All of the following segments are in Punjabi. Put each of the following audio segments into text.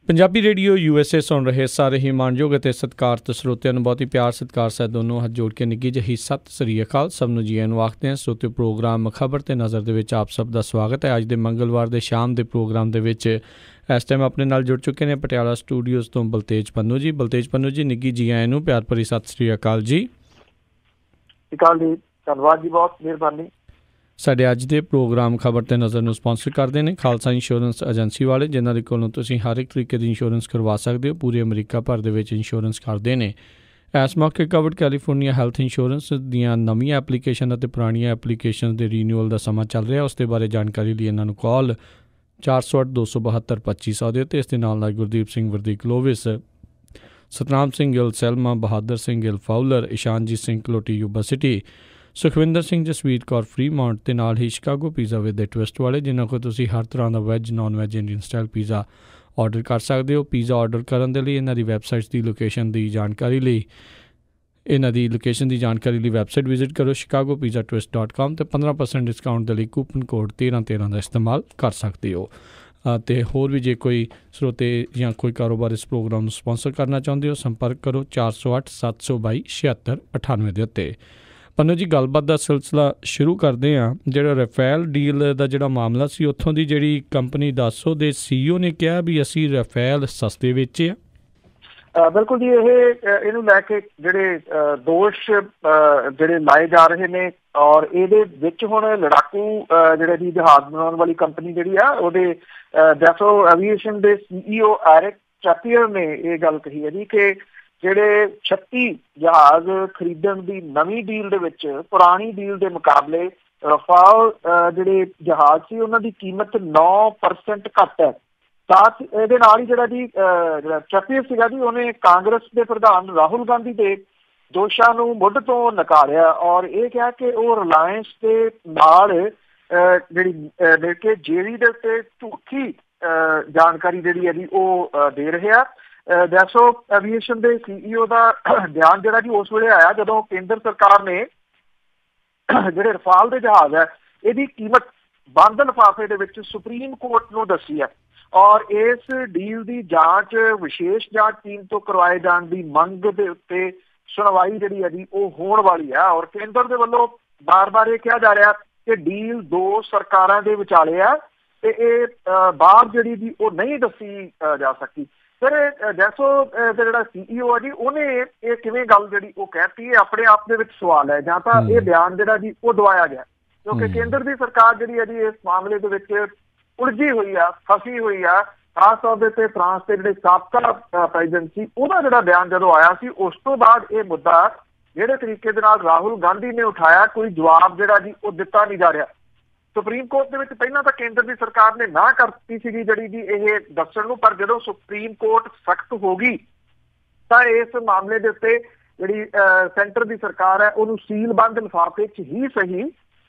ਪੰਜਾਬੀ ਰੇਡੀਓ USA ਸੁਣ ਰਹੇ ਸਾਰੇ ਹੀ ਮਾਣਯੋਗ ਅਤੇ ਸਤਿਕਾਰਤ ਸਰੋਤਿਆਂ ਨੂੰ ਬਹੁਤ ਹੀ ਪਿਆਰ ਸਤਿਕਾਰ ਸਹਿਤ ਦੋਨੋਂ ਹੱਥ ਜੋੜ ਕੇ ਨਿੱਘੀ ਜਿਹੀ ਸਤਿ ਸ੍ਰੀ ਅਕਾਲ। ਸਭ ਨੂੰ ਜੀ ਆਇਆਂ ਨੂੰ ਆਖਦੇ ਹਾਂ। ਸਰੋਤਿਓ, ਪ੍ਰੋਗਰਾਮ ਖਬਰ ਤੇ ਨਜ਼ਰ ਦੇ ਵਿੱਚ ਆਪ ਸਭ ਦਾ ਸਵਾਗਤ ਹੈ। ਅੱਜ ਦੇ ਮੰਗਲਵਾਰ ਦੇ ਸ਼ਾਮ ਦੇ ਪ੍ਰੋਗਰਾਮ ਦੇ ਵਿੱਚ ਇਸ ਟਾਈਮ ਆਪਣੇ ਨਾਲ ਜੁੜ ਚੁੱਕੇ ਨੇ ਪਟਿਆਲਾ ਸਟੂਡੀਓਜ਼ ਤੋਂ ਬਲਤੇਜ ਪੰਨੂ ਜੀ। ਬਲਤੇਜ ਪੰਨੂ ਜੀ, ਨਿੱਘੀ ਜੀ ਆਇਆਂ ਨੂੰ ਪਿਆਰ ਭਰੀ ਸਤਿ ਸ੍ਰੀ ਅਕਾਲ ਜੀ। ਧੰਨਵਾਦ ਜੀ, ਬਹੁਤ ਮਿਹਰਬਾਨੀ। ਸਾਡੇ ਅੱਜ ਦੇ ਪ੍ਰੋਗਰਾਮ ਖਬਰ ਤੇ ਨਜ਼ਰ ਨੂੰ ਸਪਾਂਸਰ ਕਰਦੇ ਨੇ ਖਾਲਸਾ ਇੰਸ਼ੋਰੈਂਸ ਏਜੰਸੀ ਵਾਲੇ, ਜਿਨ੍ਹਾਂ ਦੇ ਕੋਲੋਂ ਤੁਸੀਂ ਹਰ ਇੱਕ ਤਰੀਕੇ ਦੀ ਇੰਸ਼ੋਰੈਂਸ ਕਰਵਾ ਸਕਦੇ ਹੋ। ਪੂਰੇ ਅਮਰੀਕਾ ਭਰ ਦੇ ਵਿੱਚ ਇੰਸ਼ੋਰੈਂਸ ਕਰਦੇ ਨੇ। ਇਸ ਮੌਕੇ ਕਵਰਡ ਕੈਲੀਫੋਰਨੀਆ ਹੈਲਥ ਇੰਸ਼ੋਰੈਂਸ ਦੀਆਂ ਨਵੀਆਂ ਐਪਲੀਕੇਸ਼ਨ ਅਤੇ ਪੁਰਾਣੀਆਂ ਐਪਲੀਕੇਸ਼ਨ ਦੇ ਰੀਨਿਊਅਲ ਦਾ ਸਮਾਂ ਚੱਲ ਰਿਹਾ। ਉਸ ਦੇ ਬਾਰੇ ਜਾਣਕਾਰੀ ਲਈ ਇਹਨਾਂ ਨੂੰ ਕਾਲ 408-272-2500 ਦੇ ਉੱਤੇ। ਇਸ ਦੇ ਨਾਲ ਗੁਰਦੀਪ ਸਿੰਘ ਵਰਦੀਕ ਲੋਵਿਸ, ਸਤਨਾਮ ਸਿੰਘ ਗਿੱਲ ਸੈਲਮਾ, ਬਹਾਦਰ ਸਿੰਘ ਗਿੱਲ ਫਾਊਲਰ, ਇਸ਼ਾਨਜੀਤ ਸਿੰਘ ਕਲੋਟੀ Yuba City, Sukhwinder Singh Jasvir Kaur Fremont ਅਤੇ ਨਾਲ ਹੀ Chicago pizza with the twist ਵਾਲੇ, ਜਿਨ੍ਹਾਂ ਕੋਲ ਤੁਸੀਂ ਹਰ ਤਰ੍ਹਾਂ ਦਾ veg, non veg, Indian style pizza order ਕਰ ਸਕਦੇ ਹੋ। ਪੀਜ਼ਾ ਔਡਰ ਕਰਨ ਦੇ ਲਈ ਇਹਨਾਂ ਦੀ ਵੈੱਬਸਾਈਟਸ ਦੀ ਲੋਕੇਸ਼ਨ ਦੀ ਜਾਣਕਾਰੀ ਲਈ ਵੈੱਬਸਾਈਟ ਵਿਜ਼ਿਟ ਕਰੋ chicagopizzatwist.com ਅਤੇ 15% ਡਿਸਕਾਊਂਟ ਦੇ ਲਈ ਕੂਪਨ ਕੋਡ 1313 ਦਾ ਇਸਤੇਮਾਲ ਕਰ ਸਕਦੇ ਹੋ। ਅਤੇ ਹੋਰ ਵੀ ਜੇ ਕੋਈ ਸਰੋਤੇ ਜਾਂ ਕੋਈ ਕਾਰੋਬਾਰ ਇਸ ਪ੍ਰੋਗਰਾਮ ਨੂੰ ਸਪੋਂਸਰ ਕਰਨਾ ਚਾਹੁੰਦੇ ਹੋ, ਸੰਪਰਕ ਕਰੋ 408-722-7698 ਦੇ ਉੱਤੇ। ਪੰਨੂ ਜੀ, ਗੱਲਬਾਤ ਦਾ ਸਿਲਸਿਲਾ ਸ਼ੁਰੂ ਕਰਦੇ ਹਾਂ। ਜਿਹੜਾ ਰਾਫੇਲ ਡੀਲ ਦਾ ਜਿਹੜਾ ਮਾਮਲਾ ਸੀ, ਉੱਥੋਂ ਦੀ ਜਿਹੜੀ ਕੰਪਨੀ ਦੱਸੋ ਦੇ CEO ਨੇ ਕਿਹਾ ਵੀ ਅਸੀਂ ਰਾਫੇਲ ਸਸਤੇ ਵੇਚੇ ਆ। ਬਿਲਕੁਲ ਜੀ, ਇਹਨੂੰ ਲੈ ਕੇ ਜਿਹੜੇ ਦੋਸ਼ ਜਿਹੜੇ ਲਾਏ ਜਾ ਰਹੇ ਨੇ, ਔਰ ਇਹਦੇ ਵਿੱਚ ਹੁਣ ਲੜਾਕੂ ਜਿਹੜੇ ਦੀ ਜਹਾਜ਼ ਬਣਾਉਣ ਵਾਲੀ ਕੰਪਨੀ ਜਿਹੜੀ ਆ, ਉਹਦੇ ਡੈਸੋ ਐਵੀਏਸ਼ਨ ਦੇ CEO ਐਰਿਕ ਚੈਪੀਅਰ ਨੇ ਇਹ ਗੱਲ ਕਹੀ ਹੈ ਜੀ ਕਿ ਜਿਹੜੇ 36 ਜਹਾਜ਼ ਖਰੀਦਣ ਦੀ ਨਵੀਂ ਡੀਲ ਦੇ ਵਿੱਚ ਪੁਰਾਣੀ ਡੀਲ ਦੇ ਮੁਕਾਬਲੇ ਰਫਾਲ ਜਿਹੜੇ ਜਹਾਜ਼ ਸੀ ਉਹਨਾਂ ਦੀ ਕੀਮਤ 9% ਘੱਟ ਹੈ। ਸਾਥ ਇਹਦੇ ਨਾਲ ਹੀ ਜਿਹੜਾ ਚੈਪੀਅਰ ਸੀਗਾ ਜੀ, ਉਹਨੇ ਕਾਂਗਰਸ ਦੇ ਪ੍ਰਧਾਨ ਰਾਹੁਲ ਗਾਂਧੀ ਦੇ ਦੋਸ਼ਾਂ ਨੂੰ ਮੁੱਢ ਤੋਂ ਨਕਾਰਿਆ ਔਰ ਇਹ ਕਿਹਾ ਕਿ ਉਹ ਰਿਲਾਇੰਸ ਦੇ ਨਾਲ ਜਿਹੜੀ ਮਿਲ ਕੇ ਜੇਰੀ ਦੇ ਉੱਤੇ ਝੂਠੀ ਜਾਣਕਾਰੀ ਜਿਹੜੀ ਹੈ ਜੀ ਉਹ ਦੇ ਰਿਹਾ। ਡੈਸੋ ਐਵੀਏਸ਼ਨ ਦੇ CEO ਦਾ ਬਿਆਨ ਜਿਹੜਾ ਜੀ ਉਸ ਵੇਲੇ ਆਇਆ ਜਦੋਂ ਕੇਂਦਰ ਸਰਕਾਰ ਨੇ ਜਿਹੜੇ ਰਫਾਲ ਦੇ ਜਹਾਜ਼ ਹੈ ਇਹਦੀ ਕੀਮਤ ਬੰਦ ਲਿਫਾਫੇ ਦੇ ਵਿੱਚ ਸੁਪਰੀਮ ਕੋਰਟ ਨੂੰ ਦੱਸੀ ਹੈ ਔਰ ਇਸ ਡੀਲ ਦੀ ਜਾਂਚ ਵਿਸ਼ੇਸ਼ ਜਾਂਚ ਟੀਮ ਤੋਂ ਕਰਵਾਏ ਜਾਣ ਦੀ ਮੰਗ ਦੇ ਉੱਤੇ ਸੁਣਵਾਈ ਜਿਹੜੀ ਹੈ ਜੀ ਉਹ ਹੋਣ ਵਾਲੀ ਹੈ। ਔਰ ਕੇਂਦਰ ਦੇ ਵੱਲੋਂ ਬਾਰ-ਬਾਰ ਇਹ ਕਿਹਾ ਜਾ ਰਿਹਾ ਕਿ ਡੀਲ ਦੋ ਸਰਕਾਰਾਂ ਦੇ ਵਿਚਾਲੇ ਆ ਤੇ ਇਹ ਬਾਹਰ ਜਿਹੜੀ ਜੀ ਉਹ ਨਹੀਂ ਦੱਸੀ ਜਾ ਸਕਦੀ। ਫਿਰ ਡੈਸੋ ਦਾ ਜਿਹੜਾ CEO ਹੈ ਜੀ, ਉਹਨੇ ਇਹ ਕਿਵੇਂ ਗੱਲ ਜਿਹੜੀ ਉਹ ਕਹਿਤੀ, ਇਹ ਆਪਣੇ ਆਪ ਦੇ ਵਿੱਚ ਸਵਾਲ ਹੈ। ਜਾਂ ਤਾਂ ਇਹ ਬਿਆਨ ਜਿਹੜਾ ਜੀ ਉਹ ਦਵਾਇਆ ਗਿਆ ਕਿਉਂਕਿ ਕੇਂਦਰ ਦੀ ਸਰਕਾਰ ਜਿਹੜੀ ਹੈ ਜੀ ਇਸ ਮਾਮਲੇ ਦੇ ਵਿੱਚ ਉਲਝੀ ਹੋਈ ਆ, ਫਸੀ ਹੋਈ ਆ। ਖਾਸ ਤੌਰ ਦੇ ਉੱਤੇ ਫਰਾਂਸ ਦੇ ਜਿਹੜੇ ਸਾਬਕਾ ਪ੍ਰੈਜ਼ੀਡੈਂਟ ਸੀ, ਉਹਦਾ ਜਿਹੜਾ ਬਿਆਨ ਜਦੋਂ ਆਇਆ ਸੀ, ਉਸ ਤੋਂ ਬਾਅਦ ਇਹ ਮੁੱਦਾ ਜਿਹੜੇ ਤਰੀਕੇ ਦੇ ਨਾਲ ਰਾਹੁਲ ਗਾਂਧੀ ਨੇ ਉਠਾਇਆ, ਕੋਈ ਜਵਾਬ ਜਿਹੜਾ ਜੀ ਉਹ ਦਿੱਤਾ ਨਹੀਂ ਜਾ ਰਿਹਾ। ਸੁਪਰੀਮ ਕੋਰਟ ਦੇ ਵਿੱਚ ਪਹਿਲਾਂ ਤਾਂ ਕੇਂਦਰ ਦੀ ਸਰਕਾਰ ਨੇ ਨਾ ਕਰਤੀ ਸੀਗੀ ਜਿਹੜੀ ਜੀ ਇਹ ਦੱਸਣ ਨੂੰ, ਪਰ ਜਦੋਂ ਸੁਪਰੀਮ ਕੋਰਟ ਸਖਤ ਹੋ ਗਈ ਤਾਂ ਇਸ ਮਾਮਲੇ ਦੇ ਉੱਤੇ ਜਿਹੜੀ ਸੈਂਟਰ ਦੀ ਸਰਕਾਰ ਹੈ ਉਹਨੂੰ ਸੀਲਬੰਦ ਲਿਫਾਫੇ 'ਚ ਹੀ ਸਹੀ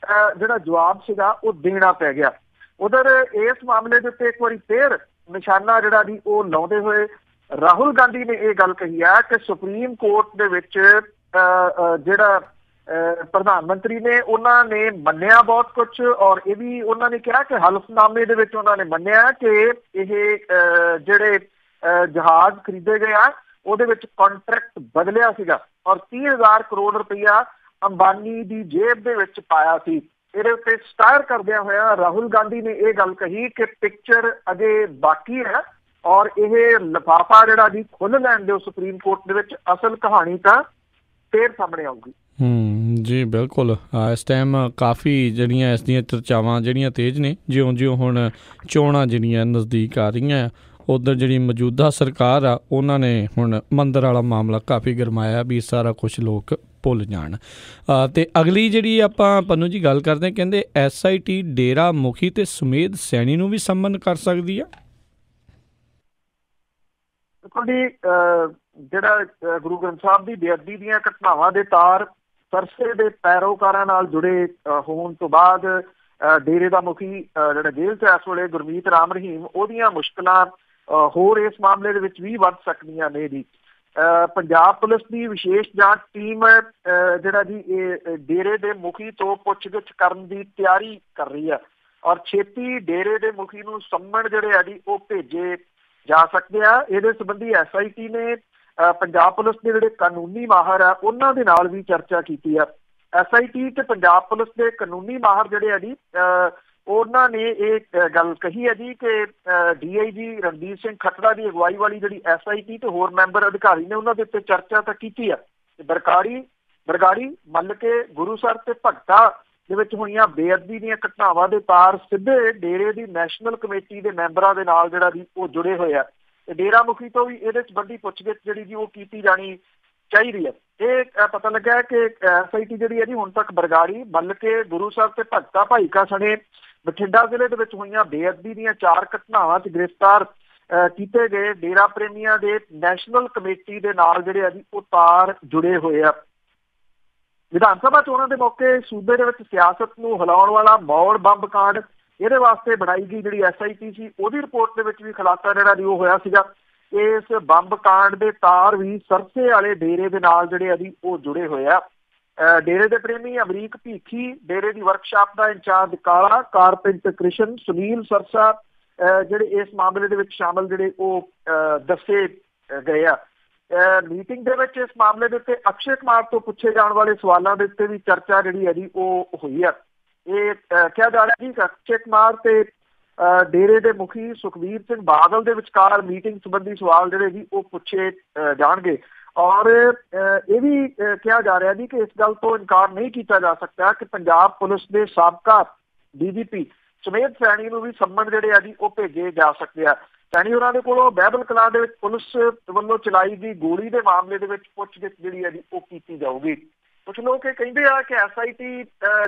ਜਿਹੜਾ ਜਵਾਬ ਸੀਗਾ ਉਹ ਦੇਣਾ ਪੈ ਗਿਆ। ਉਧਰ ਇਸ ਮਾਮਲੇ ਦੇ ਉੱਤੇ ਇੱਕ ਵਾਰੀ ਫੇਰ ਨਿਸ਼ਾਨਾ ਜਿਹੜਾ ਜੀ ਉਹ ਲਾਉਂਦੇ ਹੋਏ ਰਾਹੁਲ ਗਾਂਧੀ ਨੇ ਇਹ ਗੱਲ ਕਹੀ ਹੈ ਕਿ ਸੁਪਰੀਮ ਕੋਰਟ ਦੇ ਵਿੱਚ ਜਿਹੜਾ ਪ੍ਰਧਾਨ ਮੰਤਰੀ ਨੇ ਉਹਨਾਂ ਨੇ ਮੰਨਿਆ ਬਹੁਤ ਕੁਛ ਔਰ ਇਹ ਵੀ ਉਹਨਾਂ ਨੇ ਕਿਹਾ ਕਿ ਹਲਫਨਾਮੇ ਦੇ ਵਿੱਚ ਉਹਨਾਂ ਨੇ ਮੰਨਿਆ ਕਿ ਇਹ ਜਿਹੜੇ ਜਹਾਜ਼ ਖਰੀਦੇ ਗਏ ਆ ਉਹਦੇ ਵਿੱਚ ਕੰਟਰੈਕਟ ਬਦਲਿਆ ਸੀਗਾ ਔਰ 30,000 ਕਰੋੜ ਰੁਪਈਆ ਅੰਬਾਨੀ ਦੀ ਜੇਬ ਦੇ ਵਿੱਚ ਪਾਇਆ ਸੀ। ਇਹਦੇ ਉੱਤੇ ਸਟਾਰ ਕਰਦਿਆਂ ਹੋਇਆ ਰਾਹੁਲ ਗਾਂਧੀ ਨੇ ਇਹ ਗੱਲ ਕਹੀ ਕਿ ਪਿਕਚਰ ਅਜੇ ਬਾਕੀ ਹੈ ਔਰ ਇਹ ਲਿਫਾਫਾ ਜਿਹੜਾ ਜੀ ਖੁੱਲ੍ਹ ਲੈਣ ਦਿਓ ਸੁਪਰੀਮ ਕੋਰਟ ਦੇ ਵਿੱਚ, ਅਸਲ ਕਹਾਣੀ ਤਾਂ ਫੇਰ ਸਾਹਮਣੇ ਆਊਗੀ। ਜੀ ਬਿਲਕੁਲ। ਇਸ ਟਾਈਮ ਕਾਫੀ ਜਿਹੜੀਆਂ ਇਸ ਦੀਆਂ ਚਰਚਾਵਾਂ ਜਿਹੜੀਆਂ ਤੇਜ਼ ਨੇ, ਜਿਉਂ ਹੁਣ ਚੋਣਾਂ ਜਿਹੜੀਆਂ ਨਜ਼ਦੀਕ ਆ ਰਹੀਆਂ, ਉੱਧਰ ਜਿਹੜੀ ਮੌਜੂਦਾ ਸਰਕਾਰ ਆ ਉਹਨਾਂ ਨੇ ਹੁਣ ਮੰਦਰ ਵਾਲਾ ਮਾਮਲਾ ਕਾਫੀ ਗਰਮਾਇਆ ਵੀ ਸਾਰਾ ਕੁਛ ਲੋਕ ਭੁੱਲ ਜਾਣ। ਅਤੇ ਅਗਲੀ ਜਿਹੜੀ ਆਪਾਂ ਪੰਨੂ ਜੀ ਗੱਲ ਕਰਦੇ, ਕਹਿੰਦੇ SIT ਡੇਰਾ ਮੁਖੀ ਤੇ ਸੁਮੇਧ ਸੈਣੀ ਨੂੰ ਵੀ ਸੰਮਨ ਕਰ ਸਕਦੀ ਆ। ਦੇਖੋ ਜੀ, ਜਿਹੜਾ ਗੁਰੂ ਗ੍ਰੰਥ ਸਾਹਿਬ ਦੀ ਬੇਅਦਬੀ ਦੀਆਂ ਘਟਨਾਵਾਂ ਦੇ ਤਾਰ ਸਰਸੇ ਦੇ ਪੈਰੋਕਾਰਾਂ ਨਾਲ ਜੁੜੇ ਹੋਣ ਤੋਂ ਬਾਅਦ ਡੇਰੇ ਦਾ ਮੁਖੀ ਜਿਹੜਾ ਜੇਲ੍ਹ 'ਚ ਇਸ ਵੇਲੇ ਗੁਰਮੀਤ ਰਾਮ ਰਹੀਮ, ਉਹਦੀਆਂ ਮੁਸ਼ਕਿਲਾਂ ਹੋਰ ਇਸ ਮਾਮਲੇ ਦੇ ਵਿੱਚ ਵੀ ਵੱਧ ਸਕਦੀਆਂ ਨੇ ਜੀ। ਪੰਜਾਬ ਪੁਲਿਸ ਦੀ ਵਿਸ਼ੇਸ਼ ਜਾਂਚ ਟੀਮ ਜਿਹੜਾ ਜੀ ਇਹ ਡੇਰੇ ਦੇ ਮੁਖੀ ਤੋਂ ਪੁੱਛਗਿੱਛ ਕਰਨ ਦੀ ਤਿਆਰੀ ਕਰ ਰਹੀ ਹੈ ਔਰ ਛੇਤੀ ਡੇਰੇ ਦੇ ਮੁਖੀ ਨੂੰ ਸੰਮਣ ਜਿਹੜੇ ਆ ਜੀ ਉਹ ਭੇਜੇ ਜਾ ਸਕਦੇ ਆ। ਇਹਦੇ ਸੰਬੰਧੀ SIT ਨੇ ਪੰਜਾਬ ਪੁਲਿਸ ਦੇ ਜਿਹੜੇ ਕਾਨੂੰਨੀ ਮਾਹਰ ਆ ਉਹਨਾਂ ਦੇ ਨਾਲ ਵੀ ਚਰਚਾ ਕੀਤੀ ਆ। SIT ਤੇ ਪੰਜਾਬ ਪੁਲਿਸ ਦੇ ਕਾਨੂੰਨੀ ਮਾਹਰ ਜਿਹੜੇ ਆ ਜੀ ਉਹਨਾਂ ਨੇ ਇਹ ਗੱਲ ਕਹੀ ਹੈ ਜੀ ਕਿ DIG ਰਣਜੀਤ ਸਿੰਘ ਖੱਟੜਾ ਦੀ ਅਗਵਾਈ ਵਾਲੀ ਜਿਹੜੀ SIT ਤੇ ਹੋਰ ਮੈਂਬਰ ਅਧਿਕਾਰੀ ਨੇ ਉਹਨਾਂ ਦੇ ਉੱਤੇ ਚਰਚਾ ਤਾਂ ਕੀਤੀ ਆ। ਬਰਗਾੜੀ ਮੱਲਕੇ ਗੁਰੂਸਰ ਤੇ ਭਗਤਾ ਦੇ ਵਿੱਚ ਹੋਈਆਂ ਬੇਅਦਬੀ ਦੀਆਂ ਘਟਨਾਵਾਂ ਦੇ ਤਾਰ ਸਿੱਧੇ ਡੇਰੇ ਦੀ ਨੈਸ਼ਨਲ ਕਮੇਟੀ ਦੇ ਮੈਂਬਰਾਂ ਦੇ ਨਾਲ ਜਿਹੜਾ ਜੀ ਉਹ ਜੁੜੇ ਹੋਏ ਆ ਤੇ ਡੇਰਾ ਮੁਖੀ ਤੋਂ ਵੀ ਇਹਦੇ ਸੰਬੰਧੀ ਪੁੱਛਗਿੱਛ ਜਿਹੜੀ ਜੀ ਉਹ ਕੀਤੀ ਜਾਣੀ ਚਾਹੀਦੀ ਹੈ। ਇਹ ਪਤਾ ਲੱਗਾ ਕਿ SIT ਜਿਹੜੀ ਹੈ ਜੀ ਹੁਣ ਤੱਕ ਬਰਗਾੜੀ ਮੱਲਕੇ ਗੁਰੂਸਰ ਤੇ ਭਗਤਾ ਭਾਈਕਾ ਸਣੇ ਬਠਿੰਡਾ ਜ਼ਿਲ੍ਹੇ ਦੇ ਵਿੱਚ ਹੋਈਆਂ ਬੇਅਦਬੀ ਦੀਆਂ 4 ਘਟਨਾਵਾਂ 'ਚ ਗ੍ਰਿਫਤਾਰ ਕੀਤੇ ਗਏ ਡੇਰਾ ਪ੍ਰੇਮੀਆਂ ਦੇ ਨੈਸ਼ਨਲ ਕਮੇਟੀ ਦੇ ਨਾਲ ਜਿਹੜੇ ਆ ਜੀ ਉਹ ਤਾਰ ਜੁੜੇ ਹੋਏ ਆ। ਵਿਧਾਨ ਸਭਾ ਚੋਣਾਂ ਦੇ ਮੌਕੇ ਸੂਬੇ ਦੇ ਵਿੱਚ ਸਿਆਸਤ ਨੂੰ ਹਿਲਾਉਣ ਵਾਲਾ ਮੌੜ ਬੰਬ ਕਾਂਡ ਇਹਦੇ ਵਾਸਤੇ ਬਣਾਈ ਗਈ ਜਿਹੜੀ SIT ਸੀ ਉਹਦੀ ਰਿਪੋਰਟ ਦੇ ਵਿੱਚ ਵੀ ਖੁਲਾਸਾ ਜਿਹੜਾ ਜੀ ਉਹ ਹੋਇਆ ਸੀਗਾ। ਇਸ ਬੰਬ ਕਾਂਡ ਦੇ ਤਾਰ ਵੀ ਸਰਸੇ ਵਾਲੇ ਡੇਰੇ ਦੇ ਨਾਲ ਜਿਹੜੇ ਆ ਜੀ ਉਹ ਜੁੜੇ ਹੋਏ ਆ। ਡੇਰੇ ਦੇ ਪ੍ਰੇਮੀ ਅਮਰੀਕ ਭੀਖੀ, ਡੇਰੇ ਦੀ ਵਰਕਸ਼ਾਪ ਦਾ ਇੰਚਾਰਜ ਕਾਲਾ, ਕਾਰਪੈਂਟਰ ਕ੍ਰਿਸ਼ਨ, ਸੁਨੀਲ ਸਰਸਾ ਜਿਹੜੇ ਇਸ ਮਾਮਲੇ ਦੇ ਵਿੱਚ ਸ਼ਾਮਲ ਜਿਹੜੇ ਉਹ ਦੱਸੇ ਗਏ ਆ। ਮੀਟਿੰਗ ਦੇ ਵਿੱਚ ਇਸ ਮਾਮਲੇ ਦੇ ਉੱਤੇ ਅਕਸ਼ੇ ਕੁਮਾਰ ਤੋਂ ਪੁੱਛੇ ਜਾਣ ਵਾਲੇ ਸਵਾਲਾਂ ਦੇ ਉੱਤੇ ਵੀ ਚਰਚਾ ਜਿਹੜੀ ਹੈ ਜੀ ਉਹ ਹੋਈ ਆ। ਇਹ ਕਿਹਾ ਜਾ ਰਿਹਾ ਜੀ ਕਿ ਅਕਸ਼ੇ ਕੁਮਾਰ ਤੇ ਡੇਰੇ ਦੇ ਮੁਖੀ ਸੁਖਬੀਰ ਸਿੰਘ ਬਾਦਲ ਦੇ ਵਿਚਕਾਰ ਮੀਟਿੰਗ ਸੰਬੰਧੀ ਸਵਾਲ ਜਿਹੜੇ ਜੀ ਉਹ ਪੁੱਛੇ ਜਾਣਗੇ ਔਰ ਇਹ ਵੀ ਕਿਹਾ ਜਾ ਰਿਹਾ ਜੀ ਕਿ ਇਸ ਗੱਲ ਤੋਂ ਇਨਕਾਰ ਨਹੀਂ ਕੀਤਾ ਜਾ ਸਕਦਾ ਕਿ ਪੰਜਾਬ ਪੁਲਿਸ ਦੇ ਸਾਬਕਾ DGP ਸੁਮੇਧ ਸੈਣੀ ਨੂੰ ਵੀ ਸੰਮਨ ਜਿਹੜੇ ਆ ਜੀ ਉਹ ਭੇਜੇ ਜਾ ਸਕਦੇ ਆ। ਸੈਣੀ ਹੋਰਾਂ ਦੇ ਕੋਲੋਂ ਬਹਿਬਲ ਕਲਾਂ ਦੇ ਵਿੱਚ ਪੁਲਿਸ ਵੱਲੋਂ ਚਲਾਈ ਗਈ ਗੋਲੀ ਦੇ ਮਾਮਲੇ ਦੇ ਵਿੱਚ ਪੁੱਛਗਿੱਛ ਜਿਹੜੀ ਆ ਜੀ ਉਹ ਕੀਤੀ ਜਾਊਗੀ। ਕੁਛ ਲੋਕ ਇਹ ਕਹਿੰਦੇ ਆ ਕਿ SIT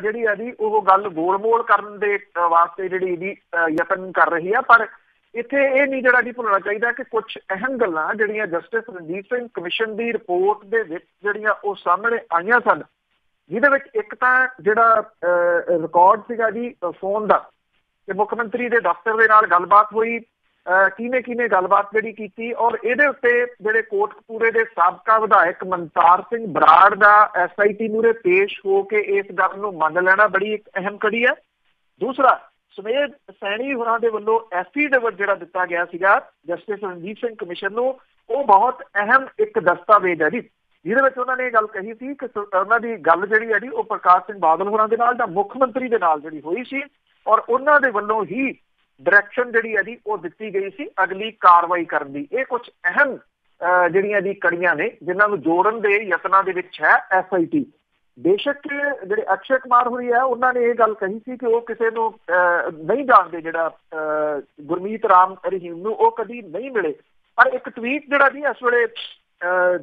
ਜਿਹੜੀ ਆ ਜੀ ਉਹ ਗੱਲ ਗੋਲ-ਮੋਲ ਕਰਨ ਦੇ ਵਾਸਤੇ ਜਿਹੜੀ ਜੀ ਯਤਨ ਕਰ ਰਹੀ ਆ, ਪਰ ਇੱਥੇ ਇਹ ਨਹੀਂ ਜਿਹੜਾ ਜੀ ਭੁੱਲਣਾ ਚਾਹੀਦਾ ਕਿ ਕੁਛ ਅਹਿਮ ਗੱਲਾਂ ਜਿਹੜੀਆਂ ਜਸਟਿਸ ਰਣਜੀਤ ਸਿੰਘ ਕਮਿਸ਼ਨ ਦੀ ਰਿਪੋਰਟ ਦੇ ਵਿੱਚ ਜਿਹੜੀਆਂ ਉਹ ਸਾਹਮਣੇ ਆਈਆਂ ਸਨ, ਜਿਹਦੇ ਵਿੱਚ ਇੱਕ ਤਾਂ ਜਿਹੜਾ ਰਿਕਾਰਡ ਸੀਗਾ ਜੀ ਫੋਨ ਦਾ ਤੇ ਮੁੱਖ ਮੰਤਰੀ ਦੇ ਦਫ਼ਤਰ ਦੇ ਨਾਲ ਗੱਲਬਾਤ ਹੋਈ, ਕਿਹਨੇ ਗੱਲਬਾਤ ਜਿਹੜੀ ਕੀਤੀ ਔਰ ਇਹਦੇ ਉੱਤੇ ਜਿਹੜੇ ਕੋਟਕਪੂਰੇ ਦੇ ਸਾਬਕਾ ਵਿਧਾਇਕ ਮਨਤਾਰ ਸਿੰਘ ਬਰਾੜ ਦਾ SIT ਮੂਹਰੇ ਪੇਸ਼ ਹੋ ਕੇ ਇਸ ਗੱਲ ਨੂੰ ਮੰਨ ਲੈਣਾ ਬੜੀ ਇੱਕ ਅਹਿਮ ਕੜੀ ਹੈ। ਦੂਸਰਾ, ਸੁਮੇਧ ਸੈਣੀ ਹੋਰਾਂ ਦੇ ਵੱਲੋਂ ਐਫੀਡੇਵਿਟ ਜਿਹੜਾ ਦਿੱਤਾ ਗਿਆ ਸੀਗਾ ਜਸਟਿਸ ਰਣਜੀਤ ਸਿੰਘ ਕਮਿਸ਼ਨ ਨੂੰ, ਉਹ ਬਹੁਤ ਅਹਿਮ ਇੱਕ ਦਸਤਾਵੇਜ਼ ਹੈ ਜੀ, ਜਿਹਦੇ ਵਿੱਚ ਉਹਨਾਂ ਨੇ ਇਹ ਗੱਲ ਕਹੀ ਸੀ ਕਿ ਉਹਨਾਂ ਦੀ ਗੱਲ ਜਿਹੜੀ ਹੈ ਜੀ ਉਹ ਪ੍ਰਕਾਸ਼ ਸਿੰਘ ਬਾਦਲ ਹੋਰਾਂ ਦੇ ਨਾਲ ਜਾਂ ਮੁੱਖ ਮੰਤਰੀ ਦੇ ਨਾਲ ਜਿਹੜੀ ਹੋਈ ਸੀ ਔਰ ਉਹਨਾਂ ਦੇ ਵੱਲੋਂ ਹੀ ਡਾਇਰੈਕਸ਼ਨ ਜਿਹੜੀ ਹੈ ਜੀ ਉਹ ਦਿੱਤੀ ਗਈ ਸੀ ਅਗਲੀ ਕਾਰਵਾਈ ਕਰਨ ਦੀ। ਇਹ ਕੁਝ ਅਹਿਮ ਜਿਹੜੀਆਂ ਦੀ ਕੜੀਆਂ ਨੇ ਜਿਨ੍ਹਾਂ ਨੂੰ ਜੋੜਨ ਦੇ ਯਤਨਾਂ ਦੇ ਵਿੱਚ ਹੈ SIT। ਬੇਸ਼ੱਕ ਜਿਹੜੇ ਅਕਸ਼ੇ ਕੁਮਾਰ ਹੋਰੀ ਹੈ ਉਹਨਾਂ ਨੇ ਇਹ ਗੱਲ ਕਹੀ ਸੀ ਕਿ ਉਹ ਕਿਸੇ ਨੂੰ ਨਹੀਂ ਜਾਣਦੇ, ਜਿਹੜਾ ਗੁਰਮੀਤ ਰਾਮ ਰਹੀਮ ਨੂੰ ਉਹ ਕਦੀ ਨਹੀਂ ਮਿਲੇ, ਪਰ ਇੱਕ ਟਵੀਟ ਜਿਹੜਾ ਜੀ ਇਸ ਵੇਲੇ